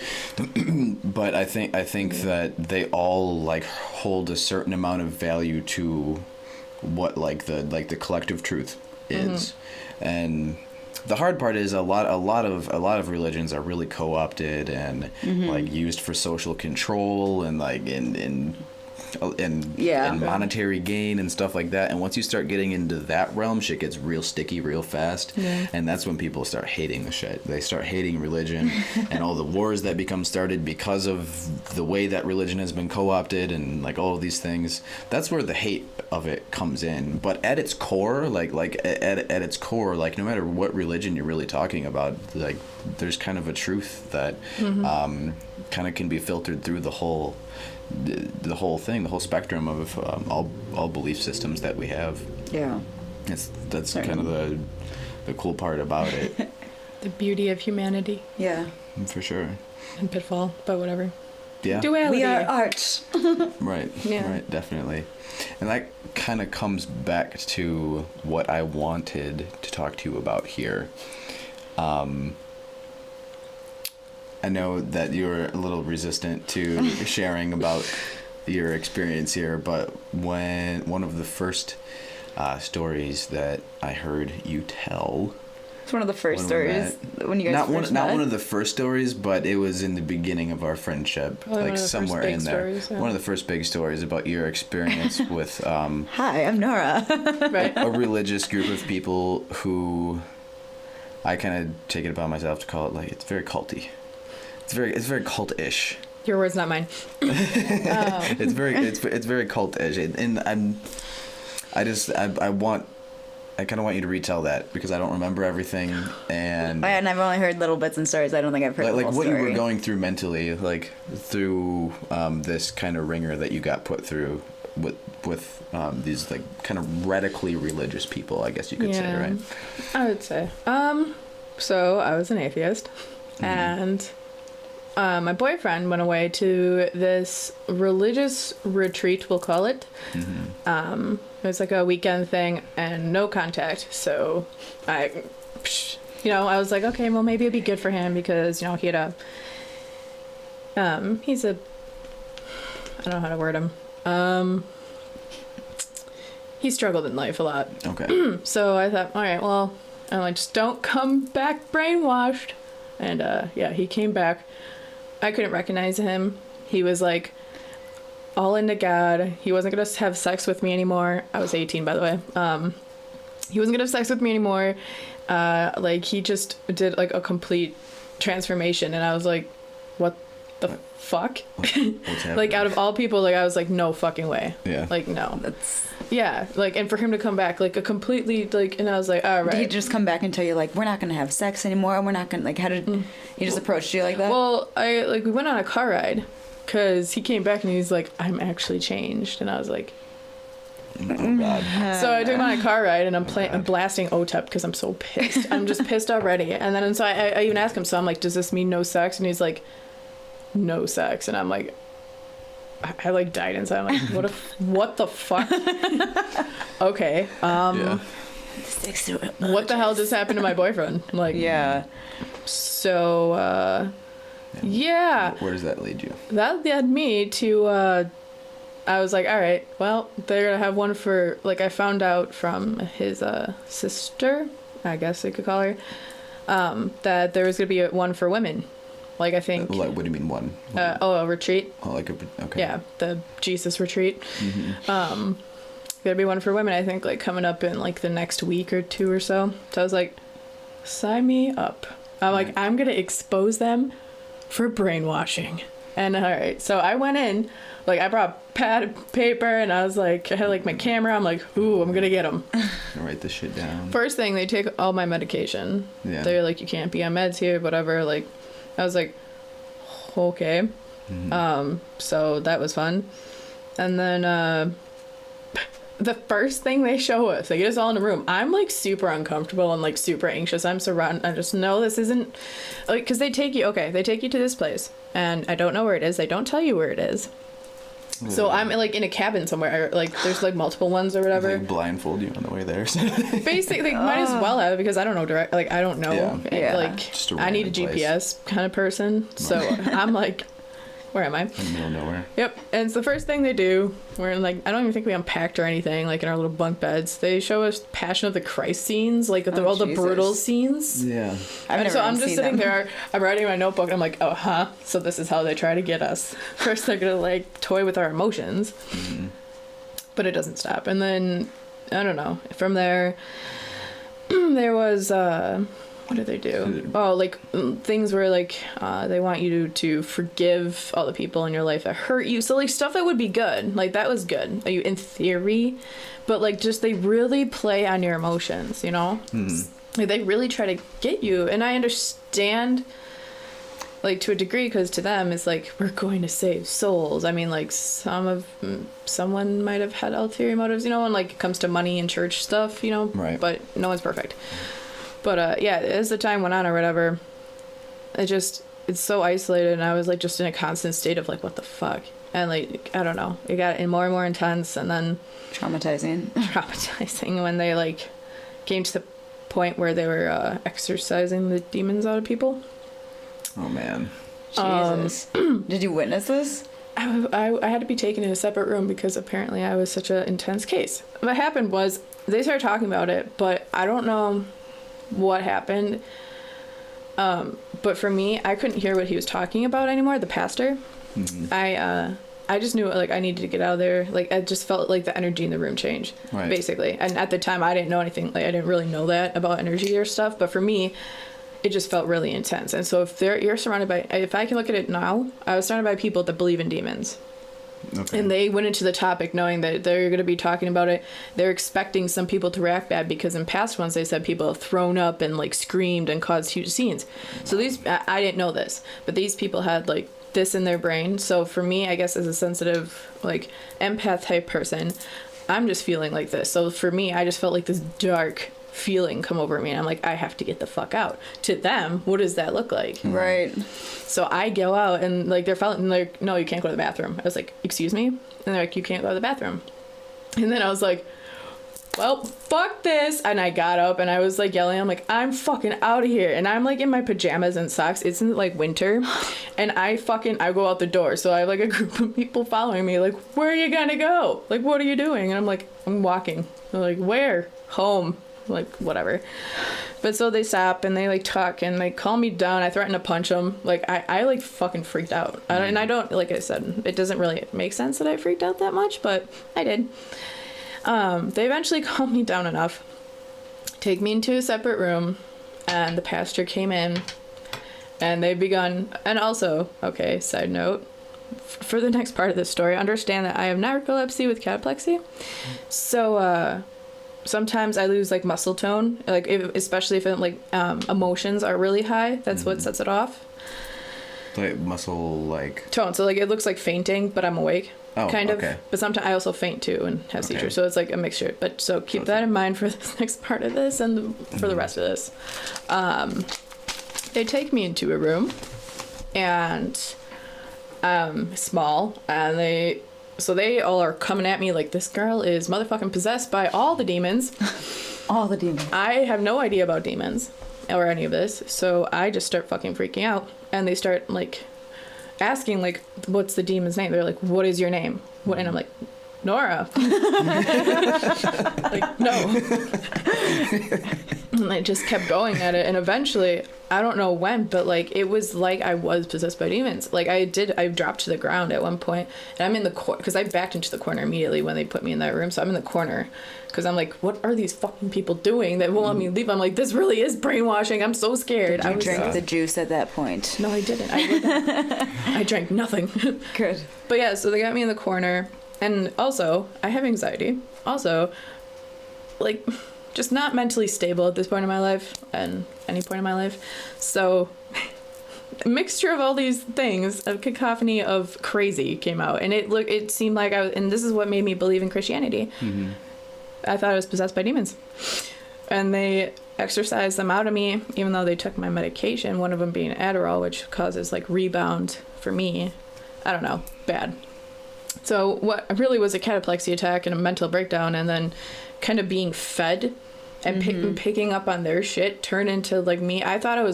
But I think that they all like hold a certain amount of value to what like the collective truth is. And the hard part is a lot of religions are really co-opted and like used for social control and like in monetary gain and stuff like that. And once you start getting into that realm, shit gets real sticky real fast. And that's when people start hating the shit. They start hating religion and all the wars that become started because of the way that religion has been co-opted and like all of these things. That's where the hate of it comes in. But at its core, like at its core, like no matter what religion you're really talking about, like there's kind of a truth that kind of can be filtered through the whole thing, the whole spectrum of all belief systems that we have. Yeah, that's kind of the cool part about it. The beauty of humanity. Yeah, for sure. And pitfall, but whatever. Yeah, duality. We are art. Right. Yeah. Right. Definitely. And that kind of comes back to what I wanted to talk to you about here. I know that you're a little resistant to sharing about your experience here, but when one of the first stories that I heard you tell. It's one of the first stories when you guys first met. Not one of the first stories, but it was in the beginning of our friendship, probably like somewhere in there. Stories, yeah. One of the first big stories about your experience with. Hi, I'm Nora. Right. A religious group of people who, I kind of take it upon myself to call it like it's very culty. It's very cult-ish. Your words, not mine. It's very cult-ish, and I kind of want you to retell that because I don't remember everything, and I've only heard little bits and stories. I don't think I've heard the whole what story. You were going through mentally, like through this kind of ringer that you got put through with these like kind of radically religious people, I guess you could say, right? I would say. So I was an atheist, and my boyfriend went away to this religious retreat, we'll call it. It was like a weekend thing and no contact. So I was like, okay, well, maybe it'd be good for him because, he had I don't know how to word him. He struggled in life a lot. Okay. So I thought, all right, well, I'm like, just don't come back brainwashed. And he came back. I couldn't recognize him. He was like all into God. He wasn't gonna have sex with me anymore. I was 18, by the way. He wasn't gonna have sex with me anymore. He just did like a complete transformation, and I was like, what the fuck? What's Like, out of all people, like, I was like, no fucking way. Yeah. Like, no. And for him to come back, like, a completely, like, and I was like, all right. Did he just come back and tell you, like, we're not going to have sex anymore, and we're not going to, like, how did he just approach you like that? Well, we went on a car ride, because he came back and he's like, I'm actually changed. And I was like, oh, God. So I took him on a car ride, and I'm blasting OTEP because I'm so pissed. I'm just pissed already. And then, so I even asked him, so I'm like, does this mean no sex? And he's like, no sex. And I'm like, I like died inside. I'm like, what the fuck? Okay. What the hell just happened to my boyfriend? Like, yeah. So, yeah. Where does that lead you? That led me to, I was like, all right, well, they're going to have one for, like, I found out from his sister, I guess you could call her, that there was going to be one for women. Like, I think... Like, what do you mean one? A retreat. Oh, like okay. Yeah, the Jesus retreat. Mm-hmm. There'd be one for women, I think, like, coming up in, like, the next week or two or so. So I was like, sign me up. I'm like, I'm going to expose them for brainwashing. And, all right, so I went in, like, I brought pad, paper, and I was like, I had, like, my camera. I'm like, ooh, I'm going to get them. Write this shit down. First thing, they take all my medication. Yeah. They're like, you can't be on meds here, whatever, like... I was like, okay. So that was fun. And then the first thing they show us, they get us all in a room. I'm like super uncomfortable and like super anxious. I'm surrounded. I just know this isn't like, because they take you to this place, and I don't know where it is. They don't tell you where it is. So I'm like in a cabin somewhere, like there's like multiple ones or whatever. Like blindfold you on the way there. Basically, might as well have, because I don't know I don't know. Yeah. Like, I need a GPS kind of person. So I'm like, where am I? In the middle of nowhere. Yep. And it's the first thing they do. We're like, I don't even think we unpacked or anything, like in our little bunk beds. They show us Passion of the Christ scenes, like all the brutal scenes. Yeah. I'm just sitting there, I'm writing my notebook, and I'm like, oh, huh? So this is how they try to get us. First, they're going to like toy with our emotions. Mm-hmm. But it doesn't stop. And then, I don't know. From there, there was... what did they do? Oh, like things where like they want you to forgive all the people in your life that hurt you. So like stuff that would be good, like that was good, like, in theory, but like just they really play on your emotions, you know. Like they really try to get you, and I understand, like to a degree, because to them it's like, we're going to save souls. I mean, like someone might have had ulterior motives, you know, and like it comes to money and church stuff, you know. Right. But no one's perfect. But as the time went on or whatever, it's so isolated, and I was like just in a constant state of like, what the fuck? And like, I don't know, it got more and more intense, and then traumatizing when they like came to the point where they were exorcising the demons out of people. Oh man. Jesus. Did you witness this? I had to be taken in a separate room because apparently I was such an intense case. What happened was they started talking about it, but I don't know what happened, but for me, I couldn't hear what he was talking about anymore, the pastor. I just knew like I needed to get out of there. Like I just felt like the energy in the room changed, basically. And at the time I didn't know anything, like I didn't really know that about energy or stuff, but for me it just felt really intense. And so you're surrounded by, if I can look at it now, I was surrounded by people that believe in demons. Okay. And they went into the topic knowing that they're going to be talking about it. They're expecting some people to react bad, because in past ones they said people have thrown up and like screamed and caused huge scenes. So I didn't know this, but these people had like this in their brain. So for me, I guess as a sensitive, like empath type person, I'm just feeling like this. So for me, I just felt like this dark feeling come over me, and I'm like, I have to get the fuck out. To them, what does that look like? Right. So I go out, and like they're like, no, you can't go to the bathroom. I was like, excuse me? And they're like, you can't go to the bathroom. And then I was like, well, fuck this. And I got up and I was like yelling, I'm like, I'm fucking out of here. And I'm like in my pajamas and socks. It's in like winter. And I go out the door. So I have like a group of people following me, like, where are you gonna go? Like, what are you doing? And I'm like, I'm walking. They're like, where? Home. I'm like, whatever. But so they stop and they like talk and they calm me down. I threaten to punch them. Like, I like fucking freaked out. And I don't, like I said, it doesn't really make sense that I freaked out that much, but I did. They eventually calmed me down enough, take me into a separate room, and the pastor came in, and they've begun, and also, okay, side note, for the next part of this story, understand that I have narcolepsy with cataplexy, so, sometimes I lose, like, muscle tone, like, especially if, emotions are really high, that's what sets it off. Like, muscle, like... Tone, so, like, it looks like fainting, but I'm awake. Kind of, but sometimes I also faint too and have seizures, so it's like a mixture. But so keep that in mind for this next part of this and for the rest of this. They take me into a room, and small, and they all are coming at me like, this girl is motherfucking possessed by all the demons. All the demons. I have no idea about demons or any of this, so I just start fucking freaking out, and they start like asking, like, what's the demon's name? They're like, what is your name? And I'm like, Nora. Like, no. And I just kept going at it, and eventually, I don't know when, but like, it was like I was possessed by demons. Like, I dropped to the ground at one point, and I'm in the corner, because I backed into the corner immediately when they put me in that room, so I'm in the corner, because I'm like, what are these fucking people doing that won't let me leave? I'm like, this really is brainwashing. I'm so scared. Did you drink the juice at that point? No, I didn't. I drank nothing. Good. But yeah, so they got me in the corner, and also, I have anxiety. Also, like, just not mentally stable at this point in my life, and any point in my life. So, a mixture of all these things, a cacophony of crazy came out, and it seemed like and this is what made me believe in Christianity. Mm-hmm. I thought I was possessed by demons. And they exorcised them out of me, even though they took my medication, one of them being Adderall, which causes, like, rebound for me. I don't know. Bad. So what really was a cataplexy attack and a mental breakdown, and then kind of being fed and picking up on their shit turned into, like, me. I thought I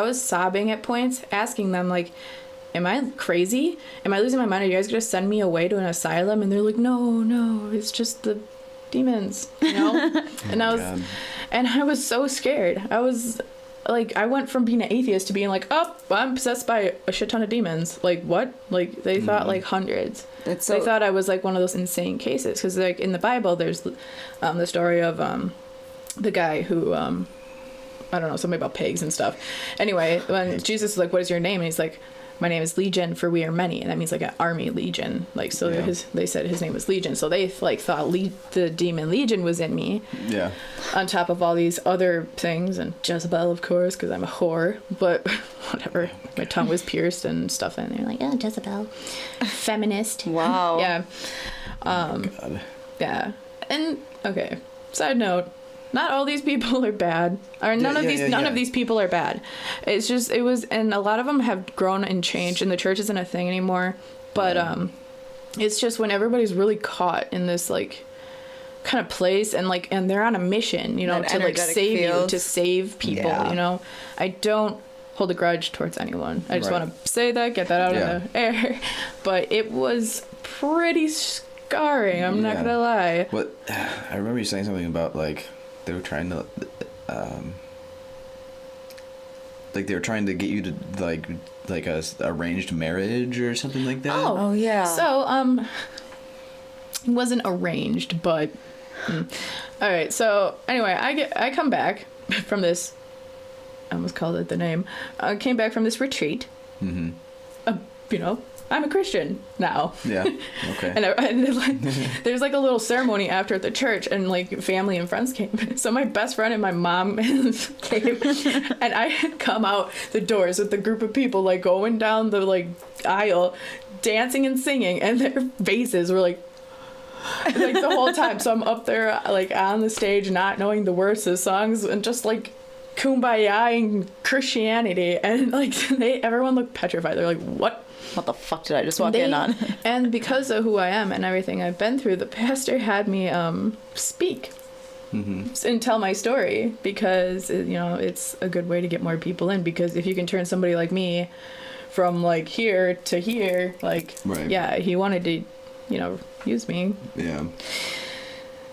was sobbing at points, asking them, like, am I crazy? Am I losing my mind? Are you guys going to send me away to an asylum? And they're like, no, it's just the demons, you know? And I was so scared. I was like, I went from being an atheist to being like, oh, I'm possessed by a shit ton of demons. Like, what? Like, they thought like hundreds. They thought I was like one of those insane cases, because like in the Bible there's the story of the guy who I don't know, something about pigs and stuff. Anyway, when Jesus was like, what is your name? And he's like, my name is Legion, for we are many. And that means like an army, legion. Like, so they said his name was Legion. So they like thought the demon Legion was in me. Yeah. On top of all these other things, and Jezebel, of course, because I'm a whore. But whatever. My tongue was pierced and stuff. And they're like, oh, Jezebel. Feminist. Wow. Yeah. God. Yeah. And, okay. Side note. Not all these people are bad, or none of these people are bad. It's just, and a lot of them have grown and changed, and the church isn't a thing anymore. But it's just when everybody's really caught in this like kind of place, and like, and they're on a mission, you know, to like save people. Yeah. You know, I don't hold a grudge towards anyone. I just want to say that, get that out of the air. But it was pretty scarring. I'm not gonna lie. What I remember you saying something about like. They were trying to, they were trying to get you to like a arranged marriage or something like that. Oh yeah. So it wasn't arranged, but all right. So anyway, I come back from this. I almost called it the name. I came back from this retreat. Mm-hmm. You know. I'm a Christian now. Yeah. Okay. and like, there's like a little ceremony after at the church, and like family and friends came. So my best friend and my mom came, and I come out the doors with the group of people like going down the like aisle, dancing and singing, and their faces were like, like the whole time. So I'm up there like on the stage, not knowing the words of the songs, and just like kumbaya-ing Christianity, and like everyone looked petrified. They're like, what the fuck did I just walk in on? And because of who I am and everything I've been through, the pastor had me speak and tell my story, because it's a good way to get more people in, because if you can turn somebody like me from like here to here, like right. Yeah, he wanted to use me. Yeah.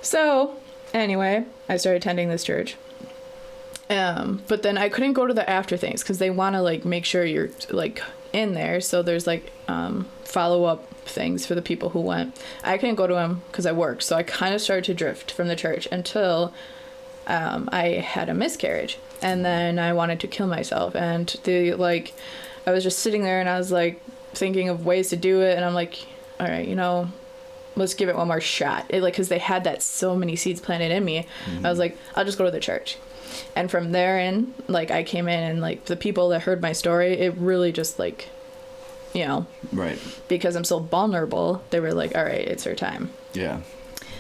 So anyway, I started attending this church. But then I couldn't go to the after things because they want to like make sure you're like in there. So there's like follow-up things for the people who went. I couldn't go to them because I worked. So I kind of started to drift from the church until I had a miscarriage. And then I wanted to kill myself. And I was just sitting there and I was like thinking of ways to do it. And I'm like, all right, let's give it one more shot. Because they had so many seeds planted in me. I was like, I'll just go to the church. And from there in, like, I came in and, like, the people that heard my story, it really just, like, right. Because I'm so vulnerable, they were like, all right, it's her time. Yeah.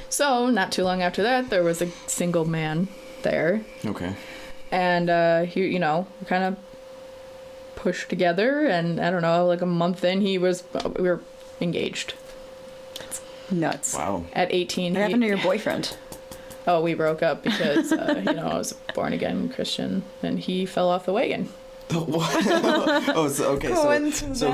So, not too long after that, there was a single man there. Okay. And he, kind of pushed together, and I don't know, like a month in, we were engaged. That's nuts. Wow. At 18. What happened to your boyfriend? Oh, we broke up because, I was a born again Christian, and he fell off the wagon. Oh, so, okay. So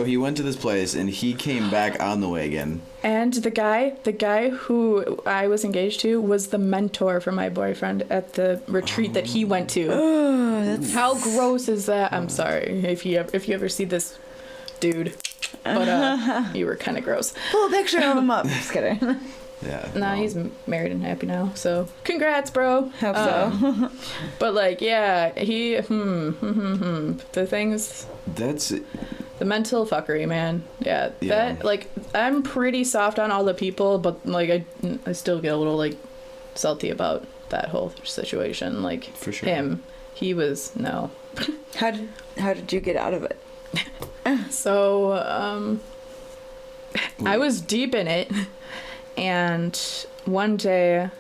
he went to this place, and he came back on the wagon. And the guy who I was engaged to was the mentor for my boyfriend at the retreat that he went to. That's... How gross is that? I'm sorry if you ever see this dude, but you were kind of gross. Pull a picture of him up. Just kidding. Yeah. Nah, he's married and happy now. So congrats, bro. Hope so. But like, yeah, he the things. That's it. The mental fuckery, man. Yeah. That like I'm pretty soft on all the people, but like I still get a little like salty about that whole situation. Like for sure. Him, he was no. How did you get out of it? So I was deep in it. And one day,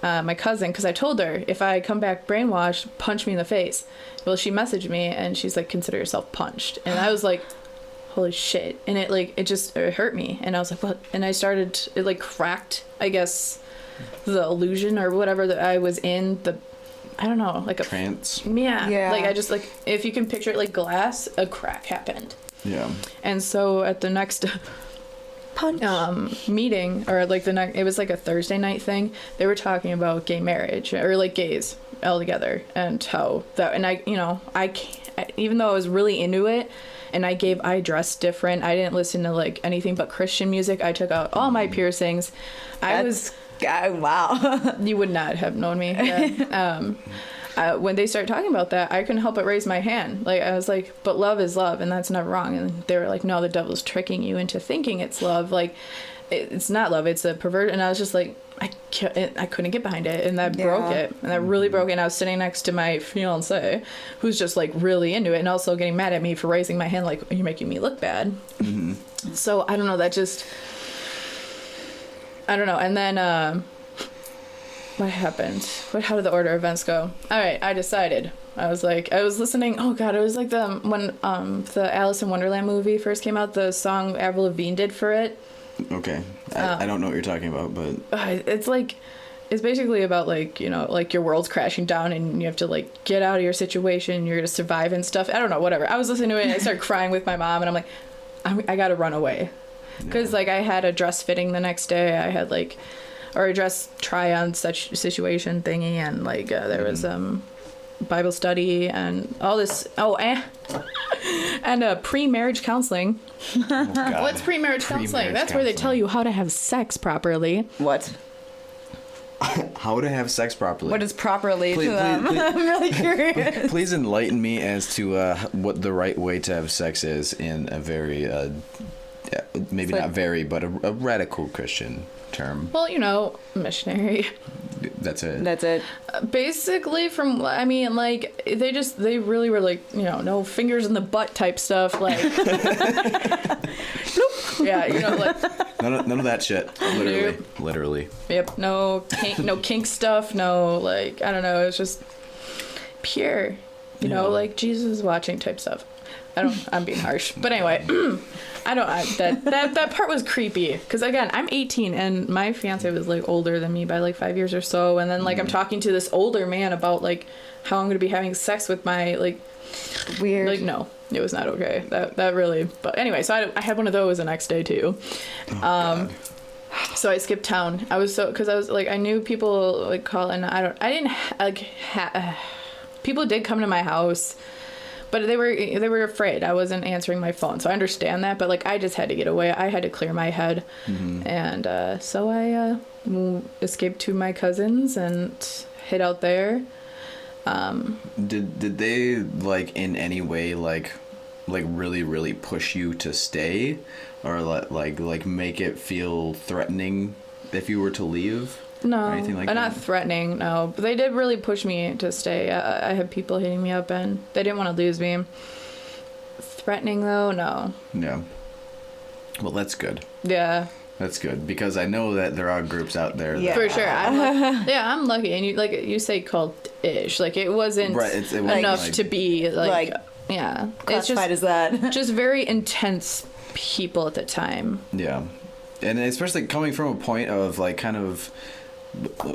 my cousin, because I told her, if I come back brainwashed, punch me in the face. Well, she messaged me, and she's like, consider yourself punched. And I was like, holy shit. And it hurt me. And I was like, what? And I started, it like cracked, I guess, the illusion or whatever that I was in, I don't know, like a trance. Yeah. Like I just like, if you can picture it like glass, a crack happened. Yeah. And so at the next... meeting, or like it was like a Thursday night thing, they were talking about gay marriage, or like gays all together, and how that, and I even though I was really into it, and I dressed different, I didn't listen to like anything but Christian music, I took out all my piercings. Wow. You would not have known me. Yeah. When they started talking about that, I couldn't help but raise my hand. Like, I was like, but love is love, and that's not wrong. And they were like, no, the devil's tricking you into thinking it's love. Like, it's not love, it's a pervert. And I was just like, I couldn't get behind it, and that broke it. And that really broke it. And I was sitting next to my fiance, who's just, like, really into it, and also getting mad at me for raising my hand, like, you're making me look bad. Mm-hmm. So, I don't know, that just... I don't know. And then... what happened? How did the order of events go? All right, I decided. I was listening. Oh God, it was like when the Alice in Wonderland movie first came out. The song Avril Lavigne did for it. Okay, I don't know what you're talking about, but it's basically about like like your world's crashing down and you have to like get out of your situation. You're gonna survive and stuff. I don't know, whatever. I was listening to it and I started crying with my mom, and I'm like, I gotta run away, because like I had a dress fitting the next day. I had like. Or a dress try-on such situation thingy, and like there was Bible study and all this. And pre-marriage counseling. Oh, God. What's pre-marriage counseling? That's where they tell you how to have sex properly. What? How to have sex properly. What is properly to them? I'm really curious. Please enlighten me as to what the right way to have sex is in a very, maybe not very, but a radical Christian term. Well, missionary. That's it. Basically, they really were like, no fingers in the butt type stuff. Like, Yeah, you know, like none of that shit. Literally. Yep. No kink stuff. No, like, I don't know. It's just pure. You know, like Jesus is watching type stuff. I'm being harsh, but anyway, that part was creepy because again, I'm 18 and my fiance was like older than me by like 5 years or so, and then like I'm talking to this older man about like how I'm gonna be having sex with my like weird. Like no, it was not okay. That really. But anyway, so I had one of those the next day too. So I skipped town. I was because I was like I knew people like calling. People did come to my house. But they were afraid. I wasn't answering my phone, so I understand that. But like, I just had to get away. I had to clear my head, and so I escaped to my cousins and hid out there. Did they like in any way like really push you to stay, or like make it feel threatening if you were to leave? No, anything like not threatening, no. But they did really push me to stay. I had people hitting me up, and they didn't want to lose me. Threatening, though, no. Yeah. Well, that's good. Yeah. That's good, because I know that there are groups out there. Yeah, for sure. I'm lucky. And you say cult-ish. Like, it wasn't enough to be, like yeah. Classified as that. Just very intense people at the time. Yeah. And especially coming from a point of, like, kind of...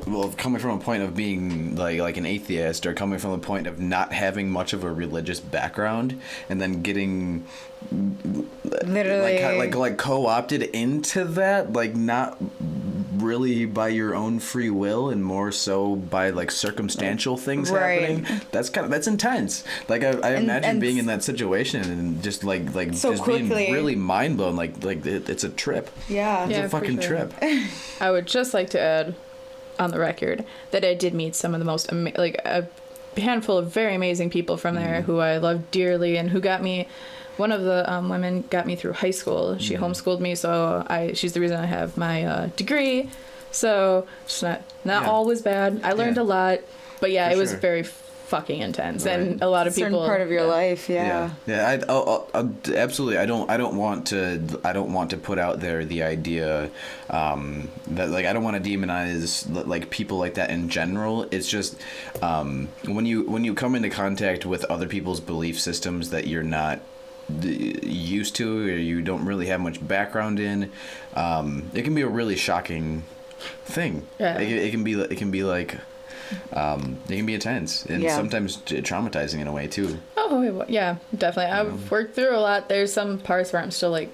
Well, coming from a point of being like an atheist, or coming from a point of not having much of a religious background, and then getting literally like co-opted into that, like not really by your own free will, and more so by like circumstantial things happening. That's intense. Like I imagine being in that situation and just like so just quickly. being really mind blown. Like it's a trip. Yeah, it's a fucking trip. I would just like to add, on the record, that I did meet some of the most a handful of very amazing people from there who I love dearly, and who got me. One of the women got me through high school. She homeschooled me, so she's the reason I have my degree. So it's not all was bad. I learned a lot, but it was very fucking intense, and a lot of people. Certain part of your life, absolutely. I don't want to put out there the idea that like I don't want to demonize like people like that in general. It's just when you come into contact with other people's belief systems that you're not used to, or you don't really have much background in, it can be a really shocking thing. It can be intense, and sometimes traumatizing in a way too. Oh yeah, definitely. I've worked through a lot. There's some parts where I'm still like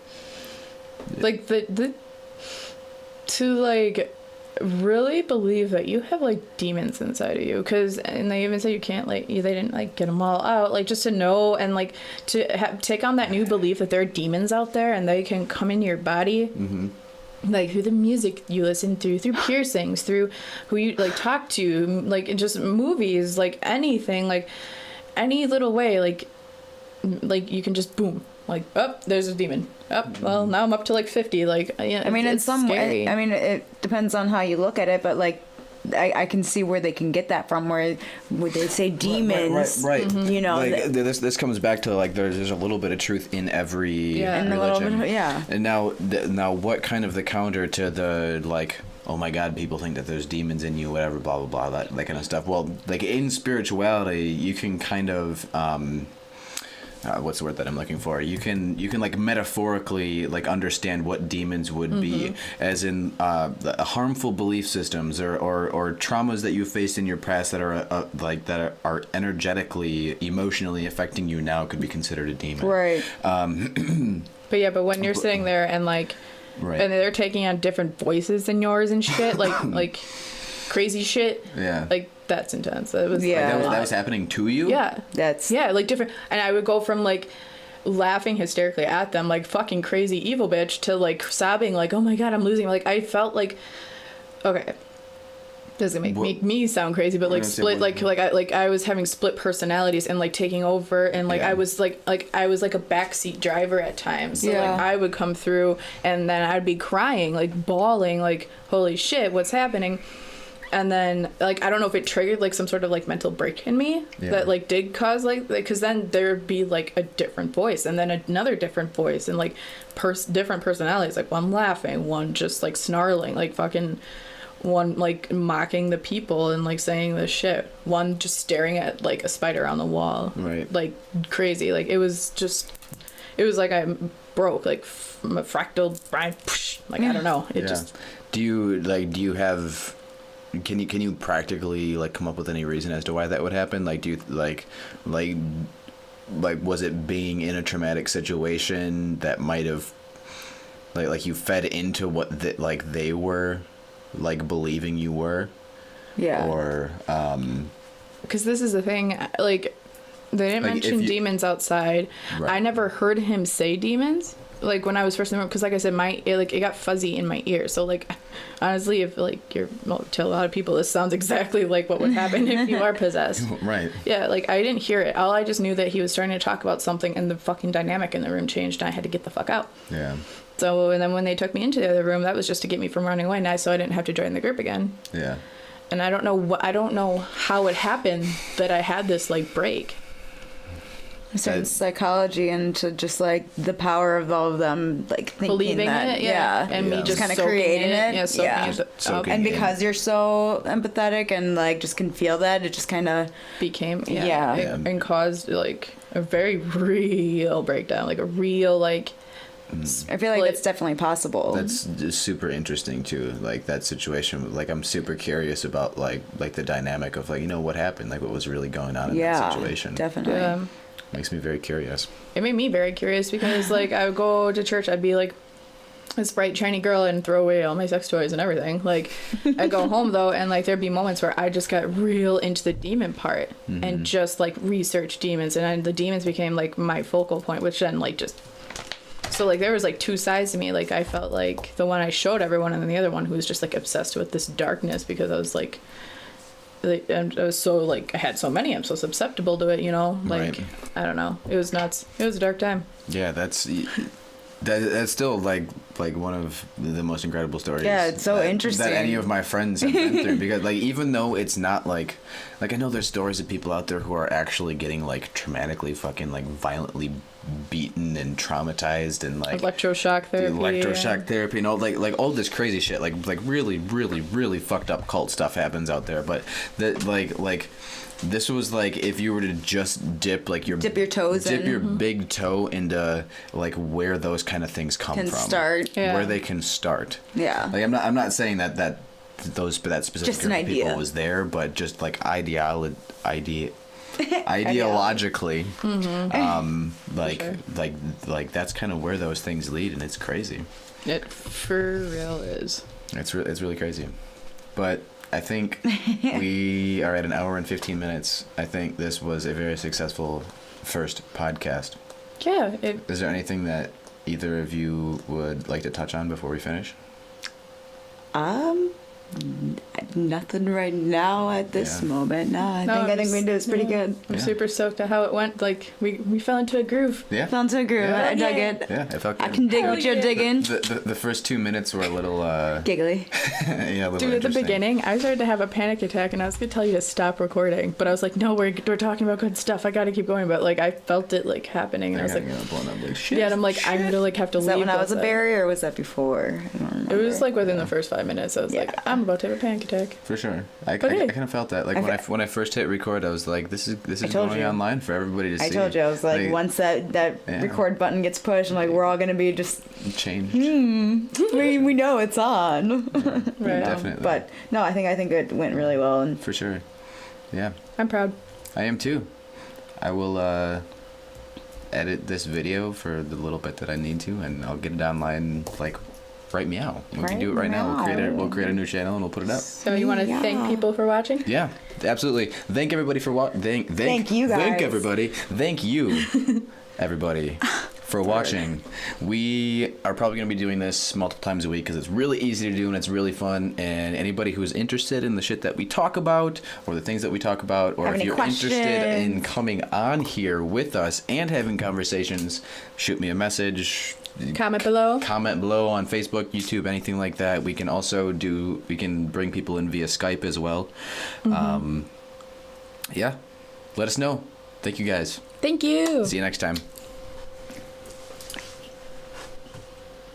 really believe that you have like demons inside of you, and they even say you can't they didn't like get them all out, like just to know and like to take on that new belief that there are demons out there and they can come in your body. Like through the music you listen to, through piercings, through who you like talk to, like just movies, like anything, like any little way, like you can just boom, like there's a demon. Well, now I'm up to like 50. Like I mean, in some way, I mean, it depends on how you look at it, but like I can see where they can get that from, where they say demons, right. Mm-hmm. You know, like, this comes back to like there's a little bit of truth in every religion. And now what kind of the counter to the like, oh my God, people think that there's demons in you, whatever, blah blah blah, that kind of stuff. Well, like in spirituality, you can kind of what's the word that I'm looking for? You can like metaphorically like understand what demons would be, as in harmful belief systems or traumas that you faced in your past that are energetically, emotionally affecting you now could be considered a demon. Right. But when you're sitting there and like, and they're taking on different voices than yours and shit, like crazy shit. Yeah. Like. That's intense. That was that was happening to you? Yeah. Like different, and I would go from like laughing hysterically at them like fucking crazy evil bitch to like sobbing like, oh my God, I'm losing. Like I felt like, okay, doesn't make me sound crazy, but like split I was having split personalities and like taking over, and like I was like I was like a backseat driver at times. So like I would come through and then I'd be crying, like bawling, like holy shit, what's happening? And then, like, I don't know if it triggered, like, some sort of, like, mental break in me that, like, did cause, like, because then there'd be, like, a different voice and then another different voice and, like, different personalities. Like, one laughing, one just, like, snarling, like, fucking one, like, mocking the people and, like, saying this shit. One just staring at, like, a spider on the wall. Right. Like, crazy. Like, it was like I broke, like, a fractal brain. Like, I don't know. It just... Do you have... Can you practically, like, come up with any reason as to why that would happen? Like, do you, like, was it being in a traumatic situation that might have, like you fed into what, they were, like, believing you were? Yeah. Or, because this is the thing, like, they didn't mention demons outside. Right. I never heard him say demons. Like, when I was first in the room, because, like I said, it got fuzzy in my ear. So, like, honestly, if, like, to a lot of people, this sounds exactly like what would happen if you are possessed. Right. Yeah, like, I didn't hear it. All I just knew that he was starting to talk about something, and the fucking dynamic in the room changed, and I had to get the fuck out. Yeah. So, and then when they took me into the other room, that was just to get me from running away, so I didn't have to join the group again. Yeah. And I don't know how it happened that I had this, like, break. Certain psychology into just like the power of all of them, like thinking believing that, it, and me just kind of creating it, soaking and because you're so empathetic and like just can feel that, it just kind of became and caused like a very real breakdown, like a real like. I feel like it's definitely possible. That's just super interesting too. Like that situation. Like I'm super curious about like the dynamic of like what happened, like what was really going on in that situation. Definitely. Yeah. Makes me very curious. It made me very curious because, like, I would go to church, I'd be, like, this bright, shiny girl and throw away all my sex toys and everything. Like, I'd go home, though, and, like, there'd be moments where I just got real into the demon part and just, like, research demons. And then the demons became, like, my focal point, which then, like, just... So, like, there was, like, two sides to me. Like, I felt like the one I showed everyone and then the other one who was just, like, obsessed with this darkness because I was, like... and I was so like I had so many. I'm so susceptible to it, Like I don't know. It was nuts. It was a dark time. Yeah, that's still like one of the most incredible stories. Yeah, it's so interesting that any of my friends have been through because like even though it's not like I know there's stories of people out there who are actually getting like traumatically fucking like violently beaten and traumatized and like electroshock therapy, like all this crazy shit, like really really really fucked up cult stuff happens out there, but that like this was like if you were to just dip your big toe into like where those kind of things come from, where they can start. Yeah, like I'm not saying that specific just group of people was there, but just like ideologically, like that's kind of where those things lead, and it's crazy. It for real is. It's really crazy, but I think we are at an hour and 15 minutes. I think this was a very successful first podcast. Yeah. Is there anything that either of you would like to touch on before we finish? Nothing right now at this moment. No, I think we did this pretty good. I'm super stoked at how it went. Like we fell into a groove. Yeah, fell into a groove. I dug it. Yeah, it felt good. I can dig what you're digging. The first 2 minutes were a little giggly. Yeah, a little Dude, at the beginning, I started to have a panic attack, and I was gonna tell you to stop recording, but I was like, no, we're talking about good stuff. I gotta keep going. But like, I felt it like happening, and I was like, blown up, like shit. Yeah, and I'm like, I'm gonna like have to leave. Was that when I was a barrier, or was that before? I don't remember. It was like within the first 5 minutes. I was like, I'm about to have a panic attack. For sure. I kind of felt that. Like when I first hit record, I was like, this is going online for everybody to see. I told you, I was like once that record button gets pushed, I'm like, we're all gonna be just changed. We know it's on. Right. Definitely. But no, I think it went really well. And for sure. Yeah. I'm proud. I am too. I will edit this video for the little bit that I need to, and I'll get it online like right meow. We can do it right now. We'll create a new channel and we'll put it up. So you want to thank people for watching? Yeah, absolutely. Thank everybody for watching. Thank you guys. Thank everybody. Thank you, everybody, for watching. We are probably going to be doing this multiple times a week because it's really easy to do and it's really fun. And anybody who is interested in the shit that we talk about or the things that we talk about, or if you're interested in coming on here with us and having conversations, shoot me a message. comment below. Comment below on Facebook, YouTube, anything like that. We can also we can bring people in via Skype as well. Yeah, let us know. Thank you guys. Thank you. See you next time.